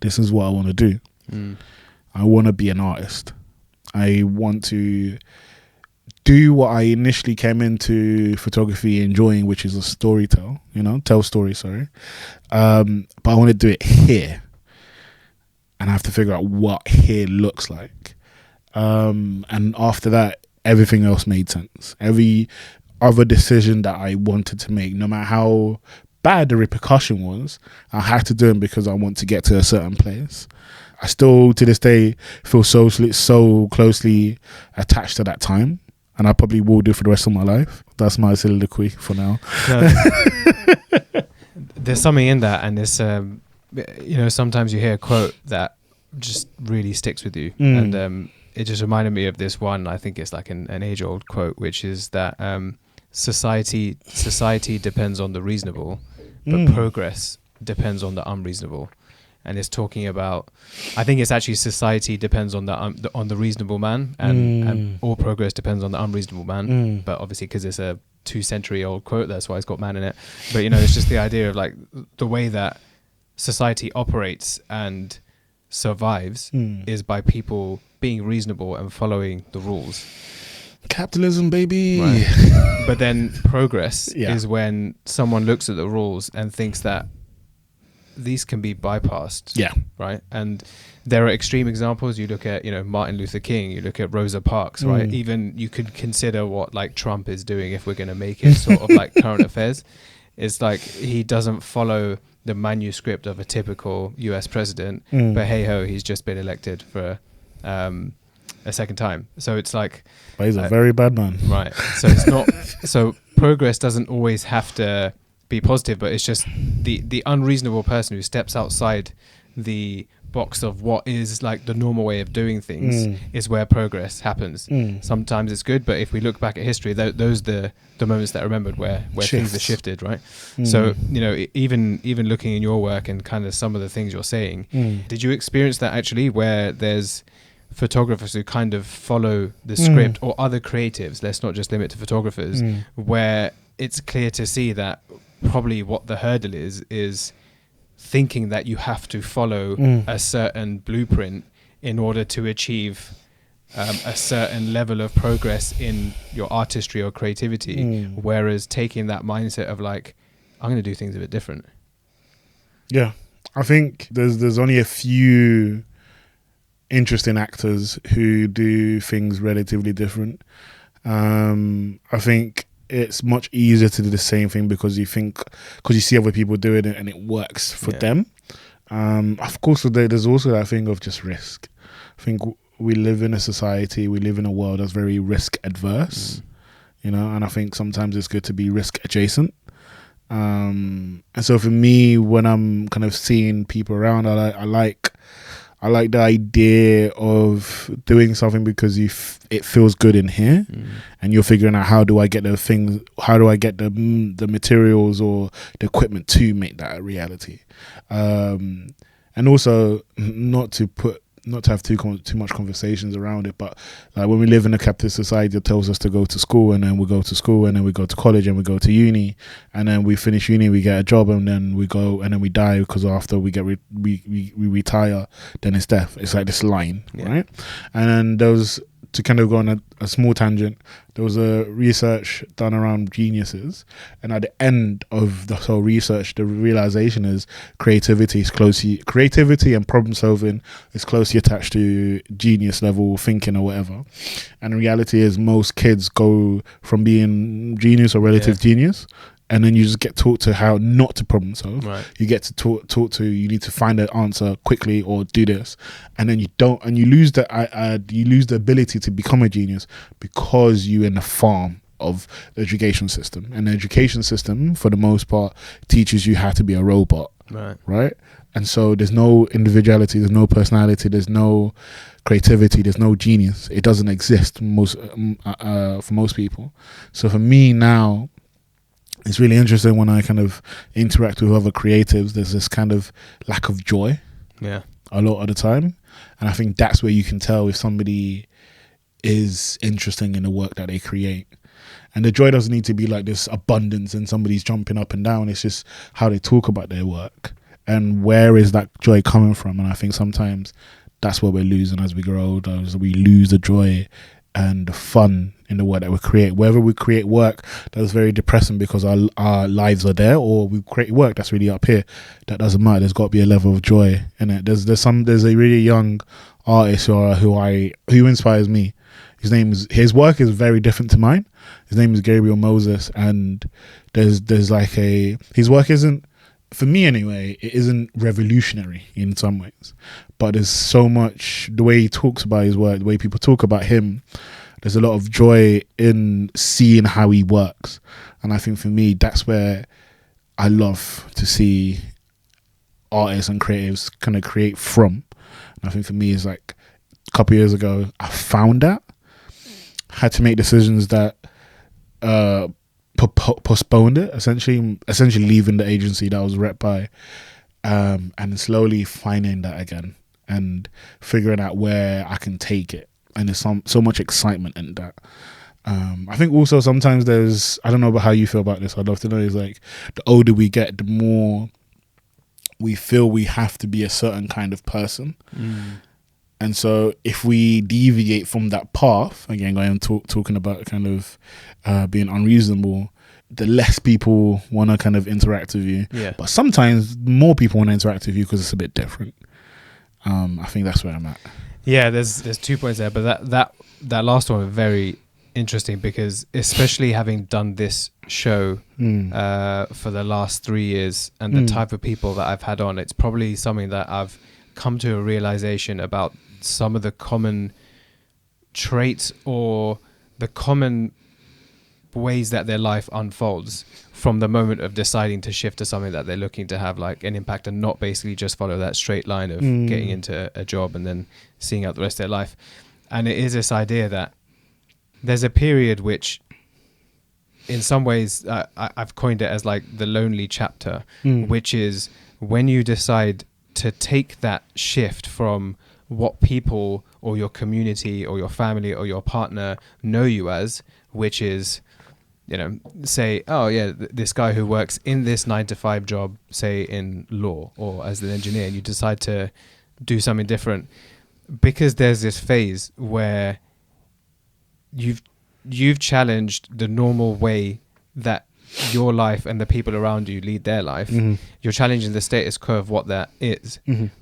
this is what I want to do. I want to be an artist. I want to do what I initially came into photography enjoying, which is tell stories, sorry. But I want to do it here. And I have to figure out what here looks like. And after that, everything else made sense. Every other decision that I wanted to make, no matter how bad the repercussion was, I had to do it because I want to get to a certain place. I still, to this day, feel so closely attached to that time. And I probably will do for the rest of my life. That's my soliloquy for now. There's something in that, and this, sometimes you hear a quote that just really sticks with you, and it just reminded me of this one. I think it's like an age-old quote, which is that society depends on the reasonable, but progress depends on the unreasonable. And it's talking about, I think it's actually society depends on the reasonable man, and all progress depends on the unreasonable man. But obviously, because it's a 2-century-old quote, that's why it's got man in it. But it's just the idea of like the way that society operates and survives is by people being reasonable and following the rules. Capitalism, baby. Right. But then progress is when someone looks at the rules and thinks that these can be bypassed. Yeah. Right. And there are extreme examples. You look at, Martin Luther King, you look at Rosa Parks, right? Even you could consider what like Trump is doing, if we're going to make it sort of like current affairs. It's like he doesn't follow the manuscript of a typical US president, but hey ho, he's just been elected for a second time. So it's like, but he's a very bad man. Right. So it's not, so progress doesn't always have to be positive, but it's just the unreasonable person who steps outside the box of what is like the normal way of doing things is where progress happens. Sometimes it's good, but if we look back at history, those are the moments that are remembered where things are shifted, right? So even looking in your work and kind of some of the things you're saying, did you experience that actually, where there's photographers who kind of follow the script, or other creatives, let's not just limit to photographers, where it's clear to see that probably what the hurdle is thinking that you have to follow a certain blueprint in order to achieve a certain level of progress in your artistry or creativity, whereas taking that mindset of like, I'm going to do things a bit different. Yeah, I think there's only a few interesting actors who do things relatively different. I think it's much easier to do the same thing because you see other people doing it and it works for them. Of course, there's also that thing of just risk. I think we live in a society, we live in a world that's very risk adverse, and I think sometimes it's good to be risk adjacent. And so for me, when I'm kind of seeing people around, I like I like the idea of doing something because it feels good in here, and you're figuring out how do I get the materials or the equipment to make that a reality, and also not to have too much conversations around it, but like when we live in a capitalist society that tells us to go to school, and then we go to school, and then we go to college, and we go to uni, and then we finish uni, we get a job, and then we go, and then we die, because after we get we retire, then it's death. It's like this line, right? And then those, to kind of go on a small tangent, there was a research done around geniuses, and at the end of the whole research, the realization is creativity and problem solving is closely attached to genius level thinking or whatever. And the reality is most kids go from being genius or relative genius, and then you just get taught to how not to problem solve. Right. You get to taught to, you need to find an answer quickly or do this, and then you don't, and you lose the ability to become a genius because you're in the farm of the education system. And the education system, for the most part, teaches you how to be a robot. Right. And so there's no individuality, there's no personality, there's no creativity, there's no genius. It doesn't exist for most people. So for me now, it's really interesting when I kind of interact with other creatives. There's this kind of lack of joy, a lot of the time, and I think that's where you can tell if somebody is interesting in the work that they create. And the joy doesn't need to be like this abundance and somebody's jumping up and down. It's just how they talk about their work and where is that joy coming from. And I think sometimes that's what we're losing as we grow older, is we lose the joy and the fun in the work that we create. Whether we create work that's very depressing because our lives are there, or we create work that's really up here, that doesn't matter. There's got to be a level of joy in it. There's a really young artist who inspires me. His work is very different to mine. His name is Gabriel Moses, and there's like his work isn't, for me anyway, it isn't revolutionary in some ways, but there's so much, the way he talks about his work, the way people talk about him, there's a lot of joy in seeing how he works. And I think for me, that's where I love to see artists and creatives kind of create from. And I think for me, it's like a couple of years ago, I found that, had to make decisions that postponed it, essentially leaving the agency that I was rep by, and slowly finding that again and figuring out where I can take it. And there's so much excitement in that. I think also sometimes I don't know about how you feel about this, I'd love to know, is like the older we get, the more we feel we have to be a certain kind of person. And so if we deviate from that path, again, going talking about kind of being unreasonable, the less people want to kind of interact with you. Yeah. But sometimes more people want to interact with you because it's a bit different. I think that's where I'm at. Yeah, there's 2 points there, but that last one was very interesting, because especially having done this show for the last 3 years and the type of people that I've had on, it's probably something that I've come to a realization about some of the common traits or the common ways that their life unfolds from the moment of deciding to shift to something that they're looking to have like an impact, and not basically just follow that straight line of getting into a job and then seeing out the rest of their life. And it is this idea that there's a period which in some ways I've coined it as like the lonely chapter, which is when you decide to take that shift from what people or your community or your family or your partner know you as, which is, say, oh yeah, this guy who works in this 9-to-5 job, say in law or as an engineer, and you decide to do something different, because there's this phase where you've challenged the normal way that your life and the people around you lead their life. You're challenging the status quo of what that is.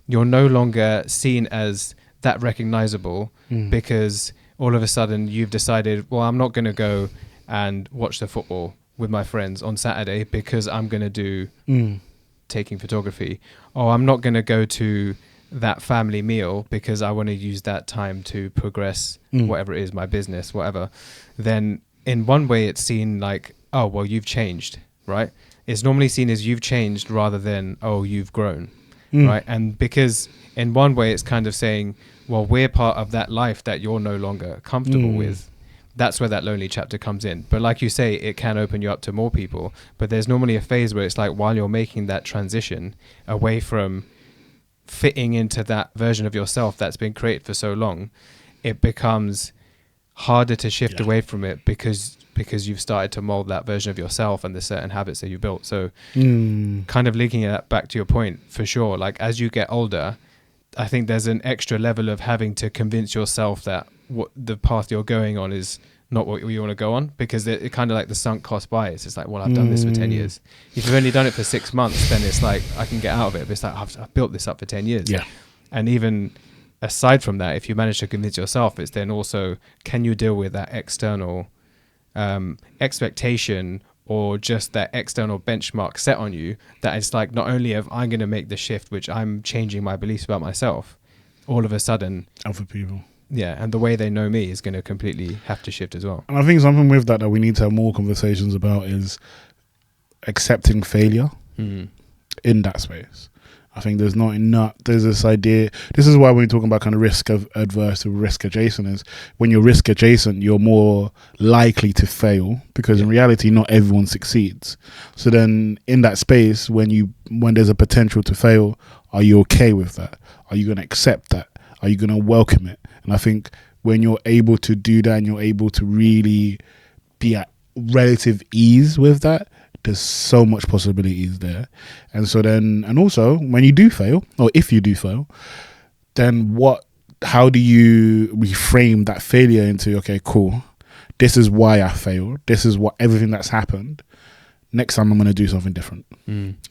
You're no longer seen as that recognizable, because all of a sudden you've decided, well, I'm not going to go and watch the football with my friends on Saturday because I'm going to do taking photography, or I'm not going to go to that family meal because I want to use that time to progress whatever it is, my business, whatever. Then in one way it's seen like, oh, well, you've changed, right? It's normally seen as you've changed rather than, oh, you've grown. right? And because in one way it's kind of saying, well, we're part of that life that you're no longer comfortable with. That's where that lonely chapter comes in. But like you say, it can open you up to more people. But there's normally a phase where it's like, while you're making that transition away from fitting into that version of yourself that's been created for so long, it becomes harder to shift away from it because you've started to mold that version of yourself and the certain habits that you built. So kind of linking that back to your point, for sure, like as you get older, I think there's an extra level of having to convince yourself that what the path you're going on is not what you want to go on, because it kind of like the sunk cost bias. It's like, well, I've done this for 10 years. If you've only done it for 6 months, then it's like, I can get out of it. But it's like, I've built this up for 10 years. Yeah. And even aside from that, if you manage to convince yourself, it's then also, can you deal with that external expectation or just that external benchmark set on you, that it's like, not only am I going to make the shift, which I'm changing my beliefs about myself, all of a sudden Other people. Yeah, and the way they know me is going to completely have to shift as well. And I think something with that we need to have more conversations about is accepting failure in that space. I think there's not enough. There's this idea. This is why when we're talking about kind of risk adverse or risk adjacent, is when you're risk adjacent, you're more likely to fail, because in reality, not everyone succeeds. So then, in that space, when there's a potential to fail, are you okay with that? Are you going to accept that? Are you going to welcome it? And I think when you're able to do that and you're able to really be at relative ease with that, there's so much possibilities there. And so then, and also when you do fail, or if you do fail, then how do you reframe that failure into, okay, cool, this is why I failed. This is what everything that's happened. Next time I'm going to do something different.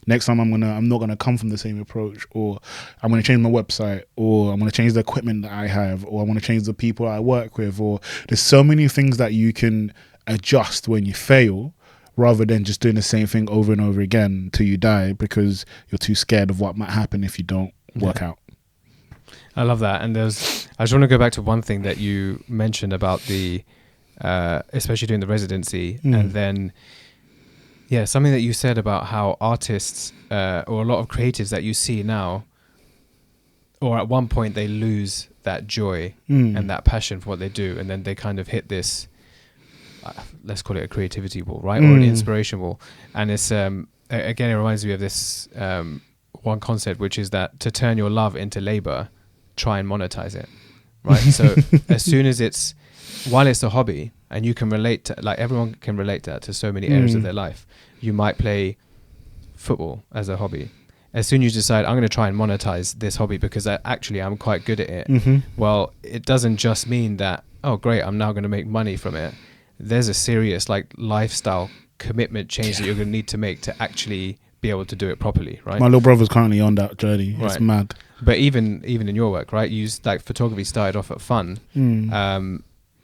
Next time I'm not going to come from the same approach, or I'm going to change my website, or I'm going to change the equipment that I have, or I'm going to change the people I work with, or there's so many things that you can adjust when you fail, rather than just doing the same thing over and over again till you die because you're too scared of what might happen if you don't work out. I love that. And I just want to go back to one thing that you mentioned about the, especially doing the residency, and then, something that you said about how artists or a lot of creatives that you see now, or at one point they lose that joy and that passion for what they do, and then they kind of hit this, let's call it a creativity wall, right? Or an inspiration wall. And it's, again, it reminds me of this one concept, which is that to turn your love into labor, try and monetize it, right? So as soon as while it's a hobby, and you can relate to, like everyone can relate to that, to so many areas of their life. You might play football as a hobby. As soon as you decide, I'm going to try and monetize this hobby because I'm quite good at it. Well, it doesn't just mean that, oh great, I'm now going to make money from it. There's a serious like lifestyle commitment change that you're going to need to make to actually be able to do it properly, right? My little brother's currently on that journey. It's mad. But even in your work, right? Photography started off at fun.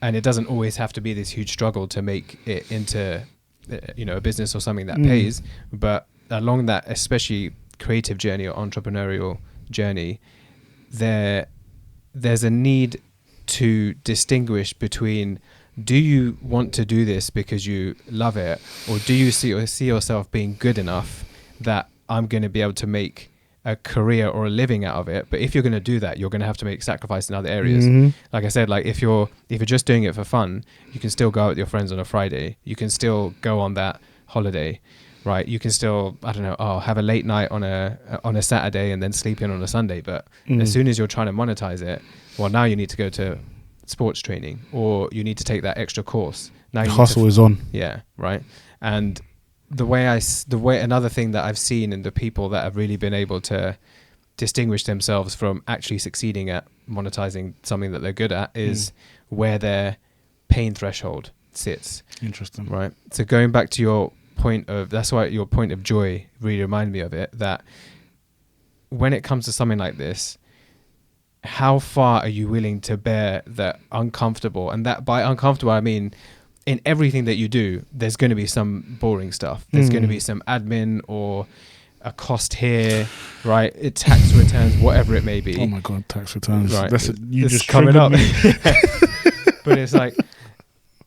And it doesn't always have to be this huge struggle to make it into, a business or something that pays. But along that, especially creative journey or entrepreneurial journey, there's a need to distinguish between, do you want to do this because you love it, or do you see yourself being good enough that I'm going to be able to make a career or a living out of it? But if you're going to do that, you're going to have to make sacrifice in other areas. Like I said, like if you're just doing it for fun, you can still go out with your friends on a Friday. You can still go on that holiday, right? You can still, I don't know, have a late night on a Saturday and then sleep in on a Sunday. But as soon as you're trying to monetize it, well, now you need to go to sports training, or you need to take that extra course. Now the hustle is on. Yeah, right. And the way another thing that I've seen in the people that have really been able to distinguish themselves from actually succeeding at monetizing something that they're good at is where their pain threshold sits. Interesting. Right. So going back to your point of joy really reminded me of it, that when it comes to something like this, how far are you willing to bear the uncomfortable? And that by uncomfortable, I mean, in everything that you do, there's going to be some boring stuff. There's going to be some admin or a cost here, right? Tax returns, whatever it may be. Oh my God, tax returns. Right. You it's just coming up. me. But it's like,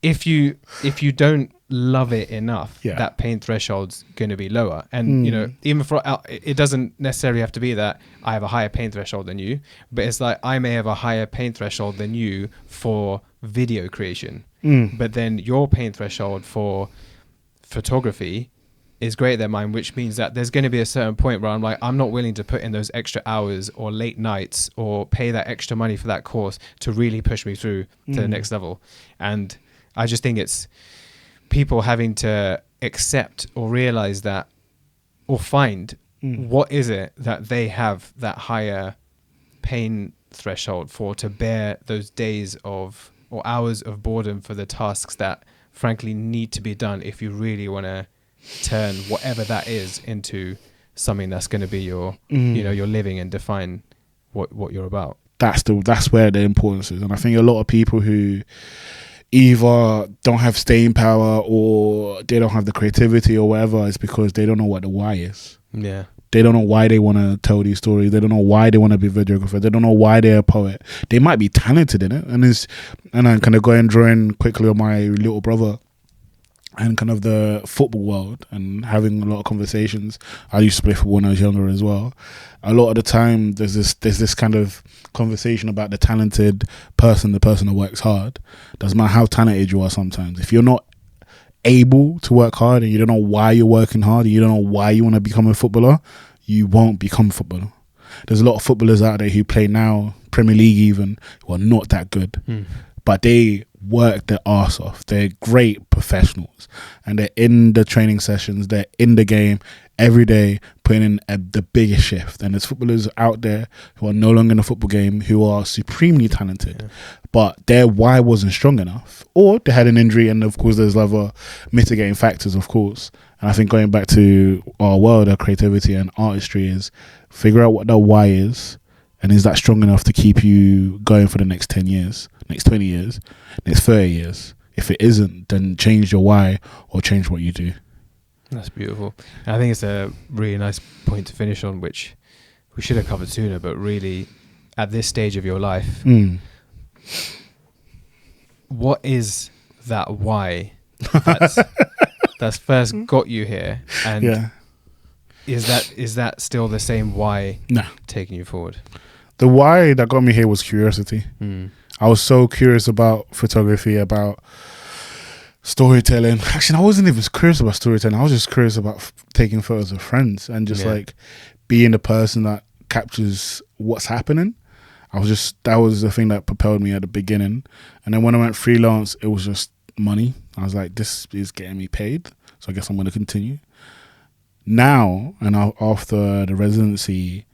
if you don't love it enough, Yeah. that pain threshold's going to be lower. And you know, even for it doesn't necessarily have to be that I have a higher pain threshold than you, but it's like I may have a higher pain threshold than you for video creation, but then your pain threshold for photography is greater than mine, which means that there's going to be a certain point where I'm like, I'm not willing to put in those extra hours or late nights or pay that extra money for that course to really push me through to the next level. And I just think it's people having to accept or realize that, or find what is it that they have that higher pain threshold for, to bear those days of or hours of boredom for the tasks that frankly need to be done if you really want to turn whatever that is into something that's going to be your you know, your living and define what you're about. That's where the importance is. And I think a lot of people who either don't have staying power or they don't have the creativity or whatever is because they don't know what the why is. Yeah. They don't know why they want to tell these stories. They don't know why they want to be a videographer. They don't know why they're a poet. They might be talented in it. And I'm kind of going drawing quickly on my little brother and kind of the football world and having a lot of conversations. I used to play football when I was younger as well. A lot of the time there's this kind of conversation about the talented person, the person that works hard. Doesn't matter how talented you are sometimes. If you're not able to work hard and you don't know why you're working hard and you don't know why you want to become a footballer, you won't become a footballer. There's a lot of footballers out there who play now, Premier League even, who are not that good. But they work their arse off. They're great professionals and they're in the training sessions, they're in the game every day, putting in the biggest shift. And there's footballers out there who are no longer in the football game who are supremely talented, but their why wasn't strong enough, or they had an injury, and of course there's other mitigating factors, of course. And I think going back to our world, our creativity and artistry, is figure out what the why is, and is that strong enough to keep you going for the next 10 years, next 20 years, next 30 years. If it isn't, then change your why or change what you do. That's beautiful. And I think it's a really nice point to finish on, which we should have covered sooner, but really at this stage of your life, what is that why that's first got you here? And is that still the same why taking you forward? The why that got me here was curiosity. I was so curious about photography, about storytelling. Actually, I wasn't even curious about storytelling. I was just curious about taking photos of friends and just like being the person that captures what's happening. That was the thing that propelled me at the beginning. And then when I went freelance, it was just money. I was like, this is getting me paid, so I guess I'm going to continue. Now, and after the residency,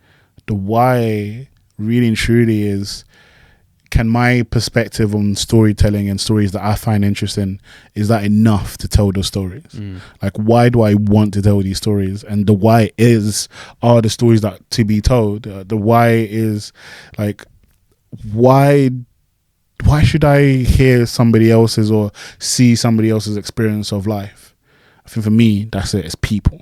the why really and truly is, can my perspective on storytelling and stories that I find interesting, is that enough to tell those stories? Like, why do I want to tell these stories? And the why are the stories that to be told. The why is like, why should I hear somebody else's or see somebody else's experience of life? I think for me, that's it. It's people.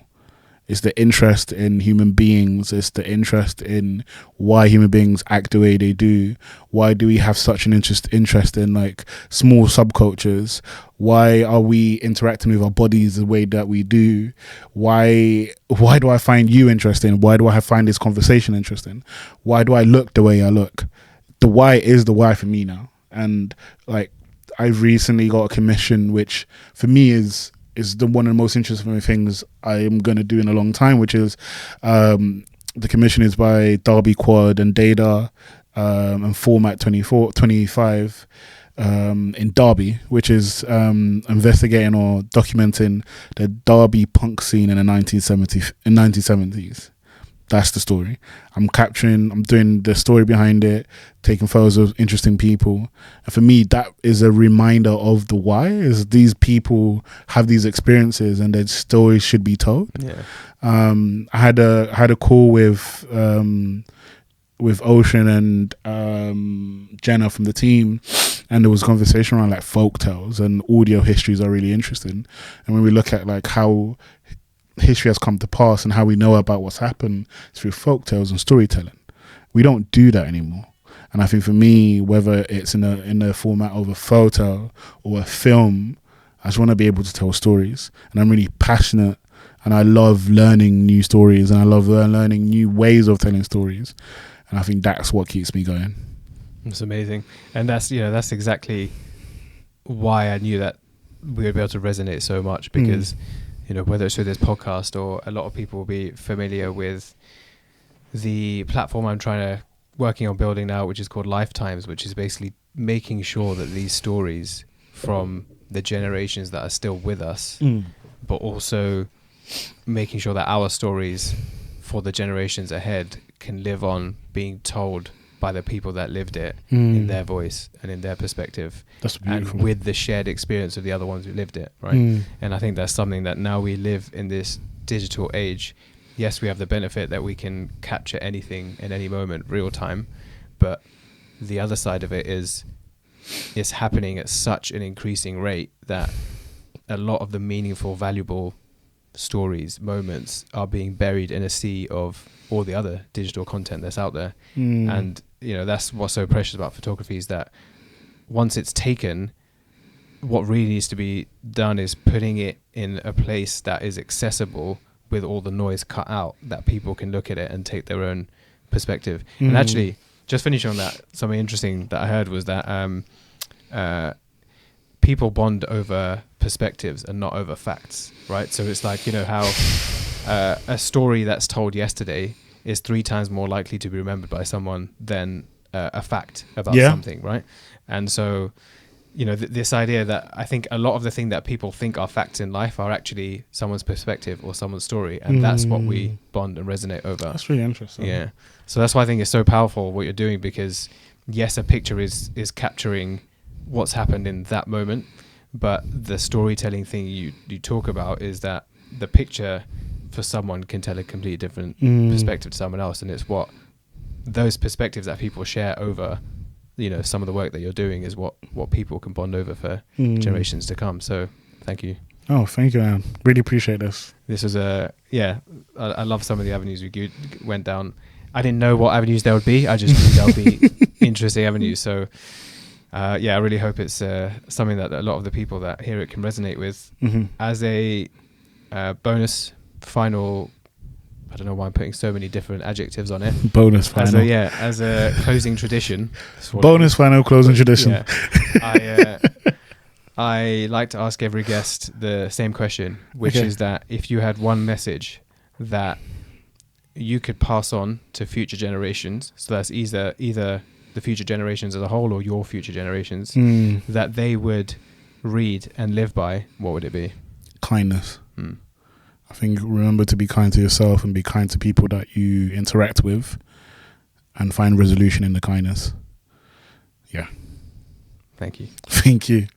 It's the interest in human beings. It's the interest in why human beings act the way they do. Why do we have such an interest in like small subcultures? Why are we interacting with our bodies the way that we do? Why do I find you interesting? Why do I find this conversation interesting? Why do I look the way I look? The why is the why for me now. And like, I've recently got a commission, which for me is the one of the most interesting things I am going to do in a long time, which is the commission is by Derby Quad and Data and Format 25 in Derby, which is investigating or documenting the Derby punk scene in the 1970s. That's the story. I'm doing the story behind it, taking photos of interesting people. And for me, that is a reminder of the why, is these people have these experiences and their stories should be told. Yeah. I had a call with Ocean and Jenna from the team, and there was a conversation around like folk tales, and audio histories are really interesting. And when we look at like how history has come to pass and how we know about what's happened through folk tales and storytelling, we don't do that anymore. And I think for me, whether it's in the format of a photo or a film, I just want to be able to tell stories. And I'm really passionate, and I love learning new stories, and I love learning new ways of telling stories. And I think that's what keeps me going. It's amazing. And that's exactly why I knew that we would be able to resonate so much, because whether it's through this podcast, or a lot of people will be familiar with the platform I'm working on building now, which is called Lifetimes, which is basically making sure that these stories from the generations that are still with us, but also making sure that our stories for the generations ahead can live on being told by the people that lived it in their voice and in their perspective. That's beautiful. And with the shared experience of the other ones who lived it, right? And I think that's something that now we live in this digital age. Yes, we have the benefit that we can capture anything in any moment, real time, but the other side of it is it's happening at such an increasing rate that a lot of the meaningful, valuable stories, moments are being buried in a sea of all the other digital content that's out there. And that's what's so precious about photography, is that once it's taken, what really needs to be done is putting it in a place that is accessible with all the noise cut out, that people can look at it and take their own perspective. And actually, just finishing on that, something interesting that I heard was that people bond over perspectives and not over facts, right? So it's like, how a story that's told yesterday is 3 times more likely to be remembered by someone than a fact about something, right? And so, this idea that I think a lot of the thing that people think are facts in life are actually someone's perspective or someone's story, and that's what we bond and resonate over. That's really interesting. Yeah. So that's why I think it's so powerful what you're doing, because yes, a picture is capturing what's happened in that moment, but the storytelling thing you talk about is that the picture for someone can tell a completely different perspective to someone else, and it's what those perspectives that people share over some of the work that you're doing is what people can bond over for generations to come. So thank you. Oh, thank you, Anand. Really appreciate this. This was I love some of the avenues we went down. I didn't know what avenues there would be. I just knew there would be interesting avenues. So I really hope it's something that a lot of the people that hear it can resonate with. As a bonus final, I don't know why I'm putting so many different adjectives on it. Bonus final. As a closing tradition. Bonus final closing tradition. Yeah. I like to ask every guest the same question, which is that if you had one message that you could pass on to future generations, so that's either the future generations as a whole or your future generations, that they would read and live by, what would it be? Kindness. I think remember to be kind to yourself and be kind to people that you interact with, and find resolution in the kindness. Yeah. Thank you. Thank you.